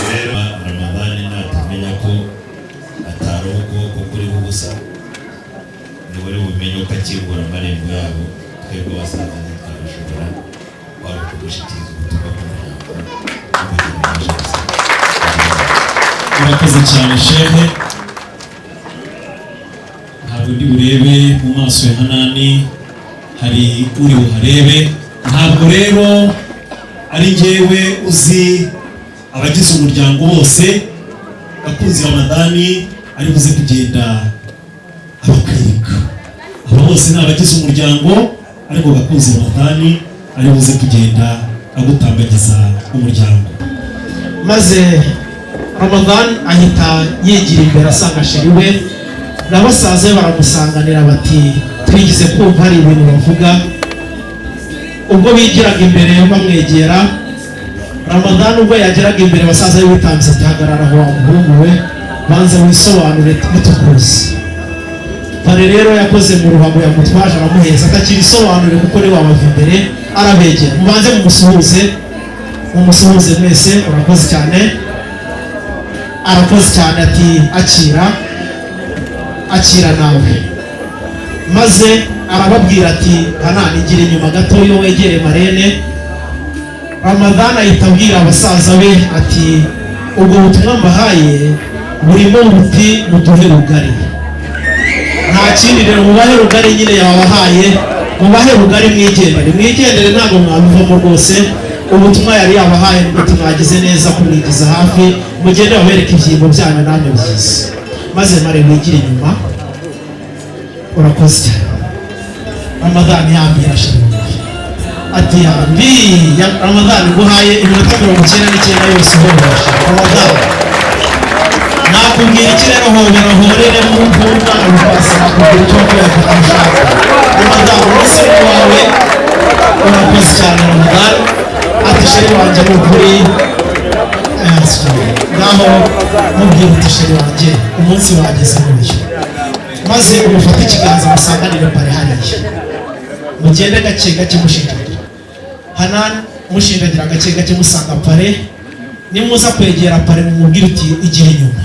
rero Ramadani natamenya ko atari ukuboko kuriho ubusa niwe uri bumenye uko akingura amarembo yabo twebwe basaza ntitwabishobora waba kugushyikiriza ubutumwa bw'umuryango murakoze cyane shehe ntabwo ndi burebe mu maso ya Hanani hari uri buharebe ntabwo rero ari njyewe uzi abagize umuryango bose Gakunzi Ramadani ari buze kugenda abakwereka aba bose ni abagize umuryango ariko Gakunzi Ramadani ari buze kugenda agutambagiza umuryango maze Ramadan ahita yigira imbere asanga sheri we n'abasaza be baramusanganira bati twigize kumva hari ibintu bavuga ubwo bigiraga imbere bamwegera Ramadan ubwo yageraga imbere basaza be bitambitse ati hagarara aho umuhungu we banza wisobanure tukuzi Pare rero yakoze mu ruhago yamutwaje aramuheza atakibisobanure kuko ni wabava imbere arabegera mubanze mumusuhuze mwese urakoze cyane arakoze cyane ati akira nawe maze arababwira ati Hanani ngira inyuma gato yo wegere marene Ramadani ahita abwira abasaza be ati ubwo butumwa mbahaye burimo buti muduhe rugari nta kindi rero mubahe rugari nyine yabahaye mubahe rugari mwigendere ntabwo mwabivamo rwose ubutumwa yari yabahaye ngo mwagize neza kumwigiza hafi mugende babereka ibyimbo byanyu namwe byiza maze mare wigira inyuma urakoze cyane Ramadani yambira shimwe ati Ramadani guhaye iminota 99 yose uhobosha Ramadani nakubwira iki rero horere mu mvura ubasa nakubwira icyo kwiyakashaka Ramadani umusore wawe urakoze cyane Ramadani ati sheri wanjye mukuri ngaho mubwira uti sheri wanjye umunsi wageze n'uyu maze umufate ikiganza musanganire pare hariya mugende gake gake mushinjagira Hanani mushinjagira gake gake musanga pare nimuza kwegera pare mumubwira uti igira inyuma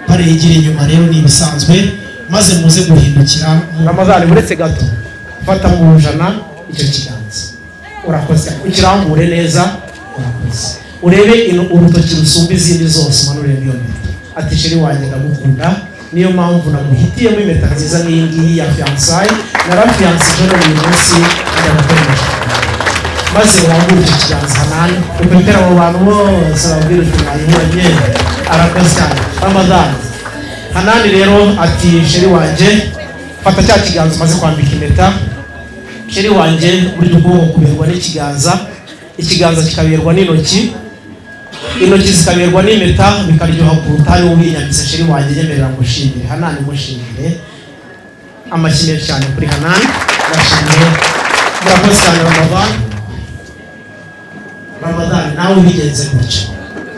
pare igira inyuma rero ni ibisanzwe maze muze guhindukira Ramadani muretse gato fata mu jana icyo kiganza urakoze ukirambure neza urakoze urebe urutoki rusumba izindi zose manure niyo mpeta ati sheri wanjye ndagukunda niyo mpamvu namuhitiyemo impeta nziza nk'iyi ngiyi ya fiançailles narafianse ejo uyu munsi ndagukoresha maze urambure icyo kiganza Hanani upepera abo bantu bose babwira uti mwayibonye arakoze cyane Ramadani Hanani rero ati sheri wanjye fata cya kiganza umaze kwambika impeta sheri wanjye buri ubwoko kuberwa n'ikiganza kikaberwa n'intoki zikaberwa n'impeta bikaryoha kuruta ayo winyambitse sheri wanjye nyemerera ngushimire Hanani mushimire amashimire cyane kuri Hanani ndashimire murakoze cyane Ramadani nawe bigenze gutyo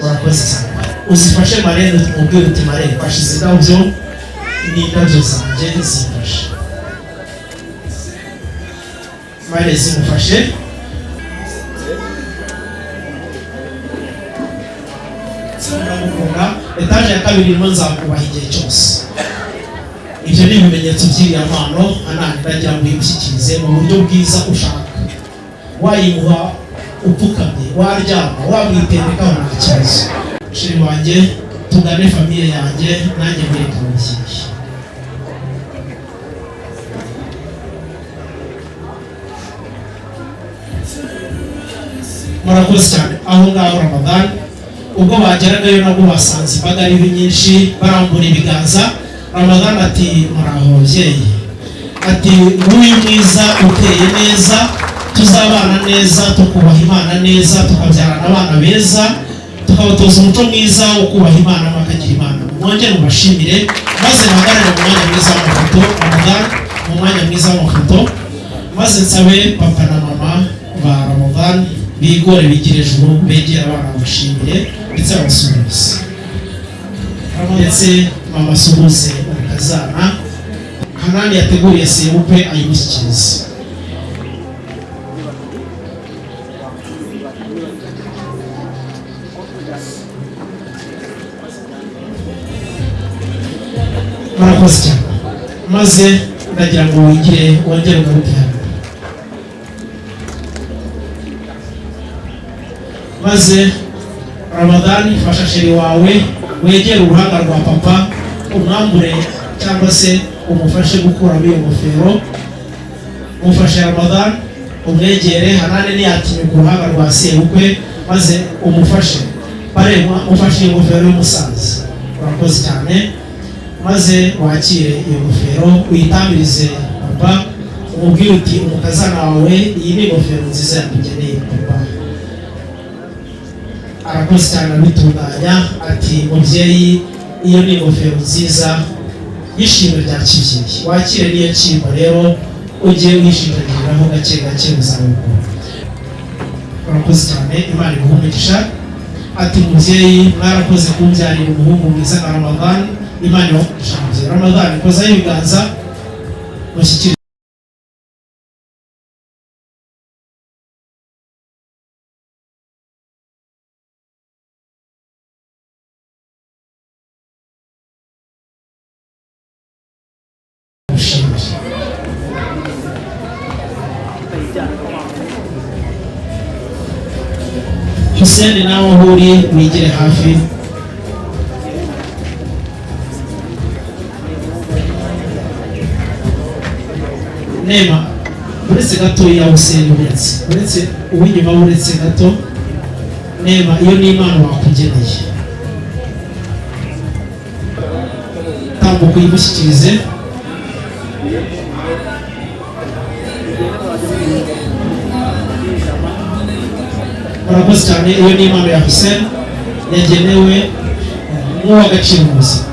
urakoze cyane uzifashe marene umubwire uti marene fashize indabyo n'indabyo zanjye zifashe marene zimufashe ndamukunda etaje ya kabiri irimo nzakubaha igihe cyose ibyo ni ibimenyetso by'iriya mpano Hanani ndagira ngo uyibushyikirize mu buryo bwiza ushaka wayimuha upfukamye waryama wamwitendekaho nta kibazo shiri wanjye tugane famiye yanjye nanjye mwereka umushyishya. Murakoze cyane. Aho ngaho Ramadan ubwo bageragayo nabwo basanze imbaga ari nyinshi, barambura ibiganza. Ramadan ati muraho babyeyi, ati nguyu mwiza uteye neza, tuzabana neza, tukubaha Imana neza, tukabyarana abana beza, tukabatoza umuco mwiza wo kubaha Imana bakagira Imana. Mwongere mubashimire maze muhagarare mu mwanya mwiza w'amafoto. Ramadan mu mwanya mwiza w'amafoto, maze nsabe papa na mama ba Ramadan bigore bigire ejuru, begera abana bashimire ndetse abasuhuze. Ndetse mama suhuze umukazana. Hanani yateguriye sebukwe ayimushyikiriza. Murakoze cyane. Maze ndagira ngo wongere ugaruke hano. Maze Ramadan fasha sheri wawe wegere uruhanga rwa papa, umwambure cyangwa se umufashe gukuramo iyo ngofero. Umufashe Ramadan umwegere. Hanane niyatinye ku ruhanga rwa sebukwe, maze umufashe barema, ufashe ingofero y'umusaza. Murakoze cyane. Maze wakire iyo ngofero uyitambirize papa, umubwire uti umukazana wawe iyi ni ingofero nziza yakugeneye papa. Arakoze cyane abitunganya ati mubyeyi iyo ni ingofero nziza y'ishimwe rya kibyeyi. Wakire niyo nshimba rero ujye wishingagiriraho gake gake uzabukuru. Murakoze cyane. Imana iguhe umugisha. Ati mubyeyi mwarakoze kumbyarira umuhungu mwiza nka Ramadan. Imana ibamugisha mubyeyi. Ramadan kozaho ibiganza mushyikire. Hussein nawe aho uri wigire hafi. Nema uretse gato ya Hussein, uretse uw'inyuma uretse gato. Nema iyo ni Imana wakugeneye, tambuka uyimushyikirize. Murakoze cyane. Iyo ni impano ya Hussein yagenewe nk'uw'agaciro mu buzima.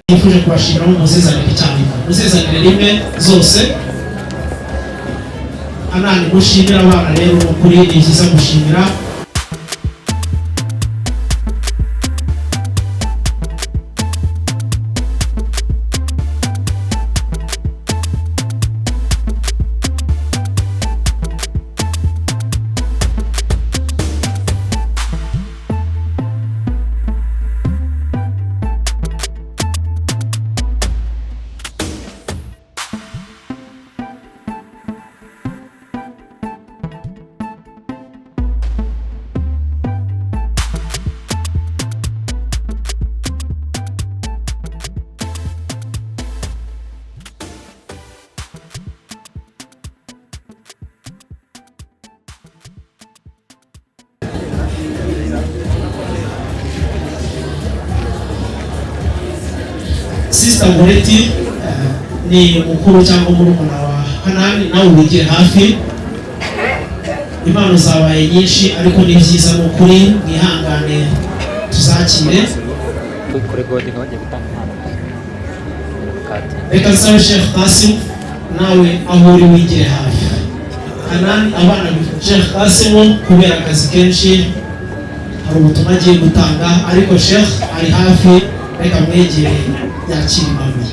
Nifuje kubashimira mu muzizanire cyane, muzizanire rimwe zose. Hanani mushimira abana rero, ukuri ni byiza gushimira. Sister Goreti ni mukuru cyangwa murumuna wa Hanani, nawe wigire hafi. Impano zabaye nyinshi ariko ni byiza ni ukuri, mwihangane tuzakire. Reka nsabe Sheikh Qasim nawe aho uri wigire hafi. Hanani abana Sheikh Qasim kubera akazi kenshi hari ubutumwa agiye gutanga, ariko Sheikh ari hafi, reka mwegere yakira impano.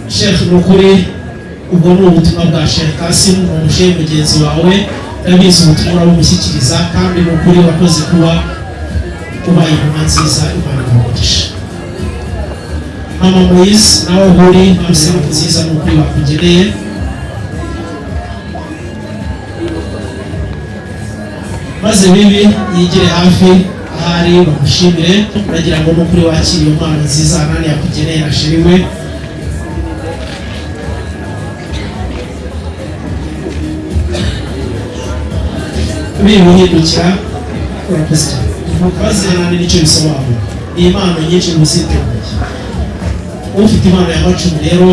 Sheikh nukuri ubwo ni ubutumwa bwa Sheikh Qasim, umushehe mugenzi wawe, ndabizi ubutumwa bumushyikiriza, kandi nukuri wakoze kuba ubaye intumwa nziza. Imana imugisha. mama Moise nawe uri amusema nziza n'ukuri bakugeneye. Maze bibi yigire hafi ahari bamushimire, bagira ngo n'ukuri wakiriye umwana nziza nani yakugeneye na shiriwe. Bimuhindukira urakoze cyane. Maze nani nicyo bisobanura. Ni impano nyinshi muziteguye. Ufite impano ya macumu rero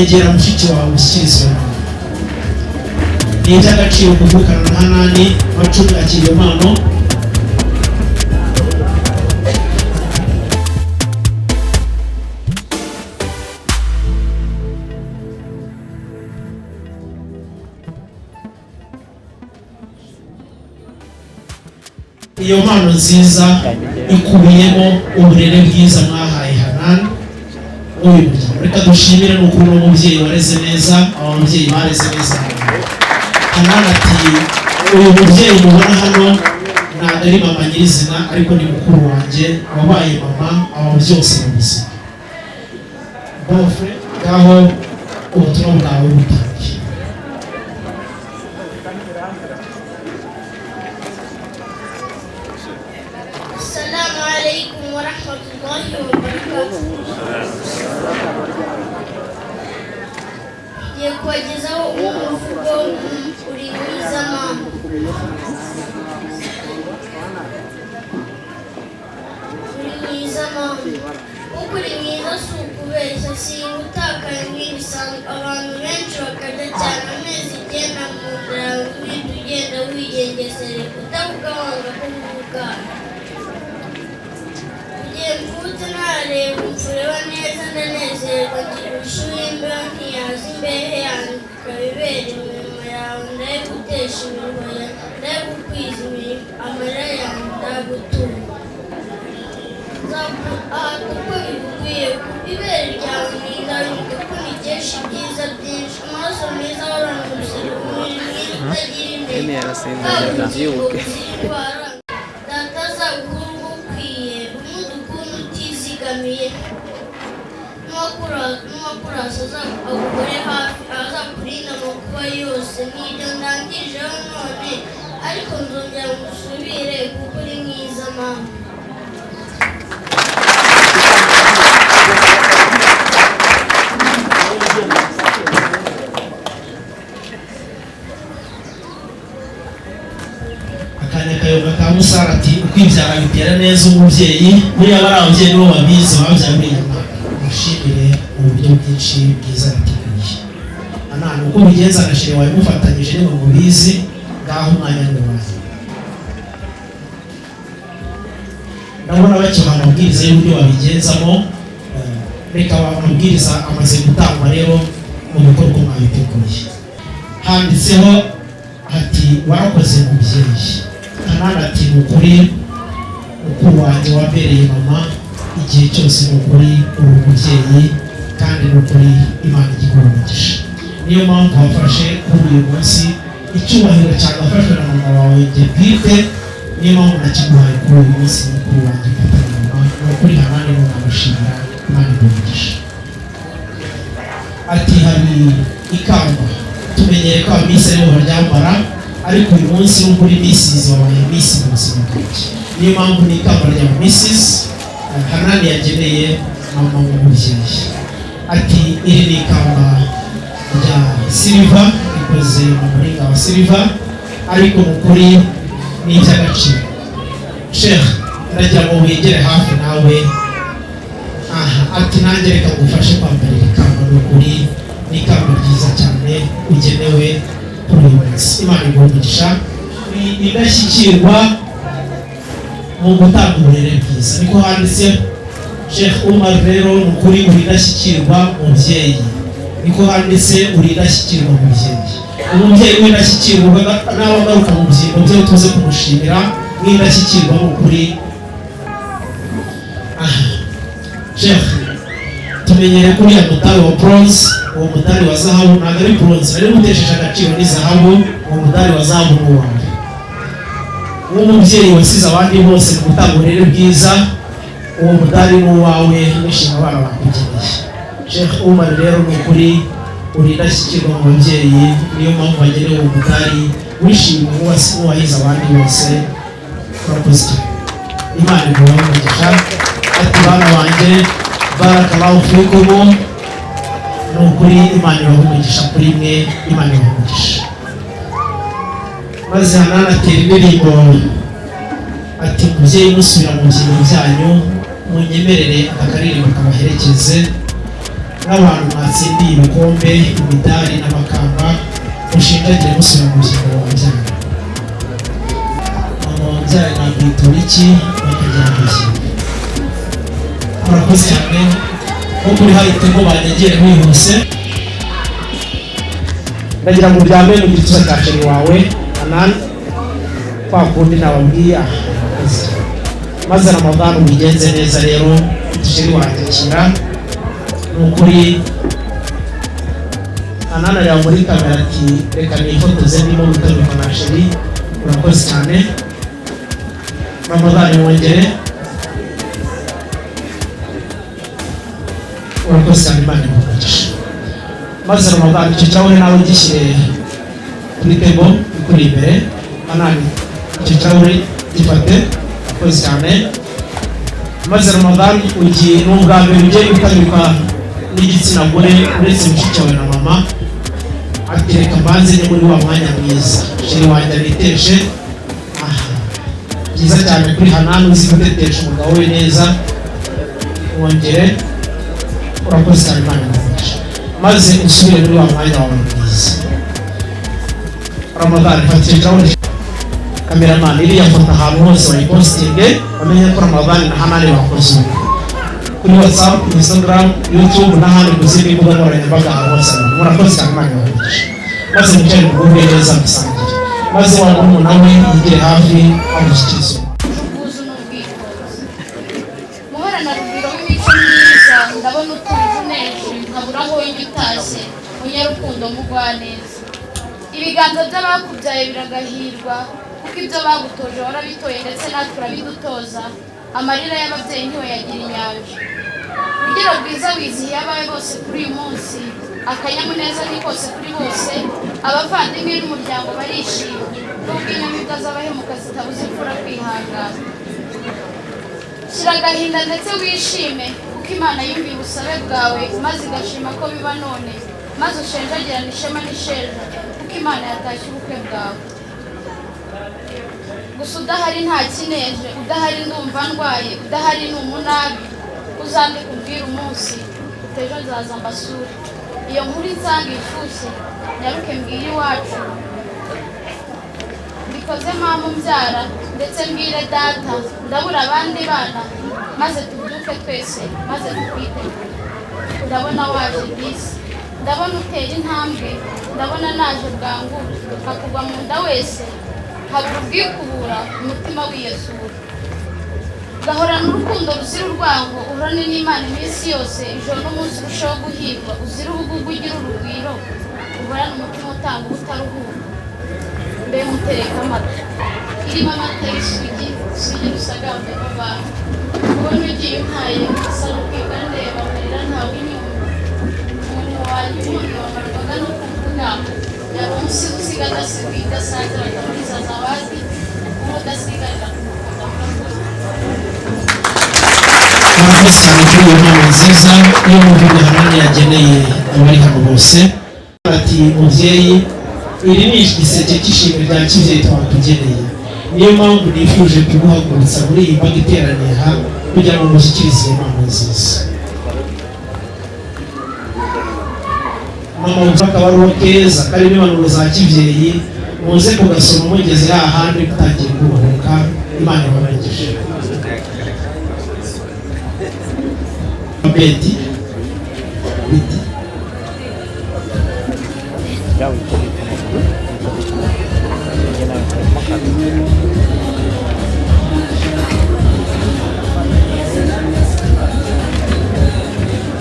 egera mushiki wawe ushyikirizwe. Ni iby'agaciro kuvukana na Hanani macumu akiriye impano. Iyo mpano nziza ikubiyemo uburere bwiza mwahaye Hanani uyu muryango. Reka dushimire n'ukuri n'umubyeyi wareze neza, ababyeyi bareze neza. Hanani ati uyu mubyeyi mubona hano ntabwo ari mama nyirizina ariko ni mukuru wanjye wabaye mama aba byose mu buzima. Bofre ngaho ubutumwa bwawe butangiye. Assalamu alaikum wa rahmatullahi wa barakatuh. Ngiye kubagezaho umuvugo uri mwiza mama. Uri mwiza mama. Uko uri mwiza si ukubeshya, si utakaye nk'ibisanzwe. Abantu benshi bakarya cyane amezi igenda mu nda yawe urinda ugenda wigengesere utavuga wanga ko uvuga. Mvutse nareba umfureba neza ndanezerwa ngira ubushuhe imbeho ntiyaza imbehe yanjye ikabibera imirimo yawe ndayigutesha imirimo yawe ndayigukwiza imirimo amarira yanjye ndagutunga ahata uko bigukwiye ibere ryawe nindabirwa ko nikesha ibyiza byinshi amaraso meza ahorana umusoro umubiri mwiza utagira intege kabugingo buzira indwara data azaguha ugukwiye n'uwakurasa agukore hafi azakurinda amakuba yose. Nibyo ndangijeho none ariko nzongera ngusubire kuko uri mwiza mama. Akanya kayoga ka Musara ati ukwibyara bitera neza umubyeyi. Buriya bari ababyeyi nibo babizi babyaye muri iyi mwana. Mushimire mu buryo bwinshi bwiza biteguye. Hanani uko ubigenza na shiri wawe mufatanyije niba mubizi ngaho umwanya n'uwazi. Ndabona bakibaha amabwiriza y'uburyo babigenzamo. Reka amabwiriza amaze gutangwa rero mu bikorwa mwabiteguye. Handitseho ati warakoze mubyeyi. Hanani ati ni ukuri mukuru wanjye wabereye mama igihe cyose ni ukuri uri umubyeyi kandi ni ukuri Imana igikuha umugisha. Niyo mpamvu wafashe kuri uyu munsi icyubahiro cyagafashwe na mama wawe njye bwite. Niyo mpamvu nakiguhaye kuri uyu munsi mukuru wanjye mfatanya mama. Ni ukuri Hanani ni umushimira Imana igikuha umugisha. Ati hari ikamba tumenyere ko abamisi aribo baryambara ariko uyu munsi n'ukuri misizi wabaye misi mu buzima bwanjye. Niyo mpamvu ni ikamba rya misizi Hanani yageneye mama w'umubyeyi. Ati iri ni ikamba rya silver ikoze mu muringa wa silver ariko mukuri ni iby'agaciro. Sheikh ndagira ngo wegere hafi nawe. Ati nanjye reka ngufashe kwambara iri kamba n'ukuri ni ikamba ryiza cyane ugenewe kuri uyu munsi. Imana iguha umugisha. Ni indashyikirwa mu gutanga uburere bwiza niko handitse. Sheikh Umar rero ni ukuri uri indashyikirwa mubyeyi. Niko handitse uri indashyikirwa mubyeyi. Umubyeyi w'indashyikirwa nawe agaruka mu byimbo byo tuze kumushimira nk'indashyikirwa ni ukuri. Sheikh tumenyere kuri ya mutari wa bronze, uwo mutari wa zahabu ntabwo ari bronze ari gutesheje agaciro ni zahabu. Uwo mutari wa zahabu ni uwawe w'umubyeyi wasize abandi bose mu gutanga uburere bwiza. uwo mudari n'uwawe wishima abana bakugeneye. Sheikh Umar rero ni ukuri uri indashyikirwa mu babyeyi, niyo mpamvu bagenewe uwo mudari wishimye n'uwahize abandi bose. Urakoze, Imana iguhe umugisha. Ati bana banjye barakallahu fikum, ni ukuri Imana ibahe umugisha kuri mwe, Imana ibahe umugisha. Maze Hanani atera indirimbo ati mubyeyi musubira mu byimbo byanyu, munyemerere aka karirimbo kabaherekeze n'abantu mwatsindiye ibikombe, imidari n'amakamba, mushingagire musubira mu byimbo byanyu. Mubyayi nabwitura iki bakagira ngo iki. Murakoze cyane nko kuri hayitego banyegere mwihuse. Ndagira ngo uryame mu gituza cya sheri wawe Hanani, kwa kundi nababwiye maze Ramadhan ubigenze neza. Rero sheri wanyakira ni ukuri. Hanani areba muri kamera ati reka nifotoze ndimo gutamika na sheri. Urakoze cyane. Ramadhan wongere. Urakoze cyane, Imana iguhe. Maze Ramadhan icyo cyawe nawe gishyire kuri table ikuri imbere. Hanani icyo cyawe gifate. Urakoze cyane. Maze Ramadhan ugiye n'ubwa mbere ugiye gutamika n'igitsina gore uretse mushiki wawe na mama. Ati reka mbanze ni muri wa mwanya mwiza sheri wanjye abiteshe. Byiza cyane kuri Hanani uzi gutetesha umugabo we neza. Wongere. Urakoze cyane, Imana iguhe. Maze usubire muri wa mwanya wawe mwiza. Ramadhan fatira cyawe cameraman iriya foto ahantu hose wayipostinge, bamenye ko Ramadhan na Hanani bakoze kuri WhatsApp, Instagram, YouTube n'ahandi ku zindi mbuga nkoranyambaga hose. Murakoze cyane, Imana iguhe. Maze mugende mugubwe neza musangire. Maze wa muntu nawe yigire hafi agushyikirize muhorana rugwiro w'imico myiza. Ndabona utuvuneje nkaburaho ingitashye, munyarukundo mugwaneza. Ibiganza by'abakubyaye biragahirwa, kuko ibyo bagutoje warabitoye ndetse natwe urabidutoza. Amarira y'ababyeyi ntiwayagira inyanja. Urugero rwiza wizihiye abawe bose kuri uyu munsi. Akanyamuneza ni kose kuri bose. Abavandimwe n'umuryango barishimye, nubwo inyamibwa z'abahemuka zitabuze imfura kwihangana. Shyira agahinda ndetse wishime, kuko Imana yumviye ubusabe bwawe maze igashima ko biba none. Maze ushenjagirane ishema n'isheja, kuko Imana yatashye ubukwe bwawe. Gusa udahari nta kineje, udahari ndumva ndwaye, udahari ni umunabi. Uzandike umbwire umunsi, utejo nzaza mbasure. Iyo nkuru insanga ishyushye, nyaruke mbwire iwacu. Mbikoze mama umbyara, ndetse mbwire data, ndabura abandi bana. Maze tubyuke twese, maze tukwite. Ndabona waje bisi, ndabona utera intambwe, ndabona naje bwangu. Hakugwa mu nda wese, habura ubwikubura, umutima wiyesura. Gahorana urukundo ruzira urwango, uhorane n'Imana iminsi yose. Ijoro n'umunsi urushaho guhirwa, uzira ubugugu ugira urugwiro. Uhorane umutima utanga ubutaruhuka. Mbe mutereka amata irimo amata y'isugi, isugi rusagambe abantu. Ubona ugiye untaye usa n'ukwiga ndeba amarira ntawe inyuma. Umuntu wanjye umuntu wamarwaga no kuvuga, yaba umusiga adasiga idasangira akamuriza zawadi, umudasigarira kumukunda murakoze. Murakoze cyane kuri iyo nama nziza iyo muvuga Hanani yageneye abari hano bose. Ati mubyeyi, iri ni igiseke cy'ishimwe rya kibyeyi twatugeneye. Niyo mpamvu nifuje kuguhagurutsa muri iyi mbaga iteraniye aha kugira ngo mushyikirize iyo nama nziza. Mama wumva akabaruwa keza karimo impanuro za kibyeyi, muze kugasoma mugeze hahandi mutangiye kuruhuka. Imana ibabarikije. Beti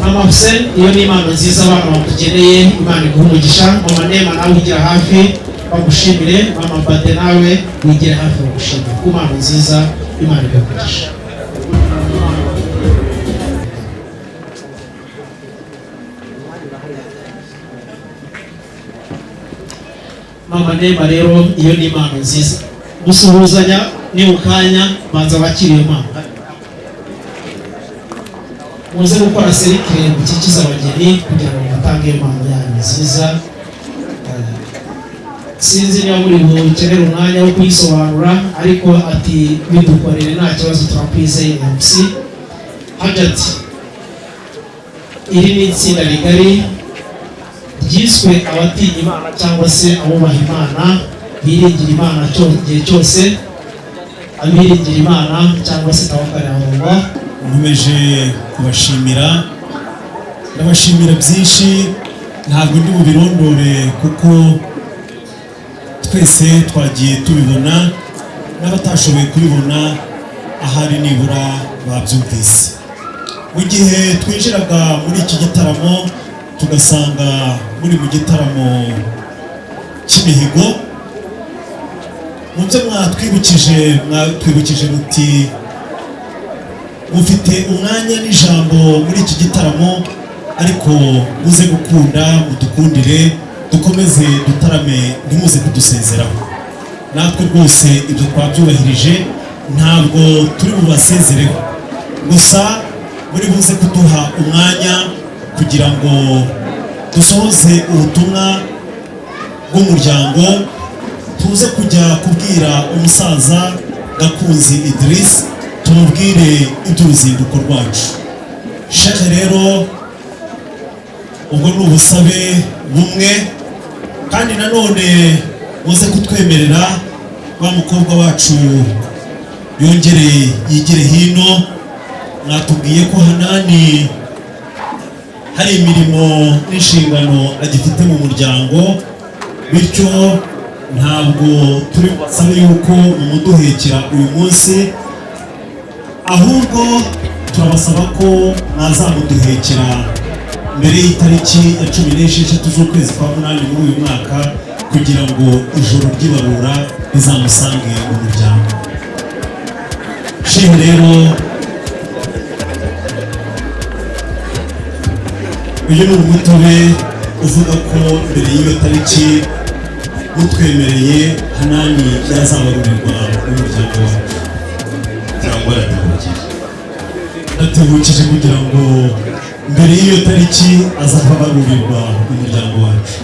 Mama Hussein, iyo ni impano nziza abana bakugeneye. Imana iguhe umugisha. Mama Nema nawe wigira hafi bagushimire. Mama Bade nawe wigira hafi bagushimire ku mpano nziza. Imana iguhe umugisha. mama Nema rero iyo ni impano nziza gusuhuzanya ni ukanya banza bakiriye impano muze gukora serikire mukikiza abageni kugira ngo batange impano yanyu nziza sinzi niba muri bukenera umwanya wo kuyisobanura ariko ati bidukorere nta kibazo turakwizeye MC hagati iri ni itsinda rigari ryiswe abatinya Imana cyangwa se abubaha Imana biringira Imana igihe cyose abiringira Imana cyangwa se tawakalira Allah. nkomeje kubashimira ndabashimira byinshi ntabwo ndi bubirondore kuko twese twagiye tubibona n'abatashoboye kubibona ahari nibura babyumvise mu gihe twinjiraga muri iki gitaramo tugasanga muri mu gitaramo cy'imihigo mu byo mwatwibukije muti mufite umwanya n'ijambo muri iki gitaramo ariko muze gukunda mudukundire dukomeze dutarame ntimuze kudusezeraho natwe rwose ibyo twabyubahirije ntabwo turi bubasezereho gusa muri buze kuduha umwanya kugira ngo dusohoze ubutumwa bw'umuryango tuze kujya kubwira umusaza Gakunzi Idriss tumubwire iby'uruzinduko rwacu. Sheikh rero ubwo ni ubusabe bumwe kandi nanone muze kutwemerera wa mukobwa wacu yongere yigire hino. Mwatubwiye ko Hanani hari imirimo n'inshingano agifite mu muryango bityo ntabwo turi busabe yuko mumuduhekera uyu munsi ahubwo turabasaba ko mwazamuduhekera mbere y'itariki ya 16 z'ukwezi kwa munani muri uyu mwaka kugira ngo ijoro ry'ibarura rizamusange mu muryango. Sheikh rero uyu ni umutobe uvuga ko mbere y'iyo tariki mutwemereye Hanani yazabarurirwa n'umuryango wacu cyangwa natubukije kugira ngo mbere y'iyo tariki azabarurirwa n'umuryango wacu.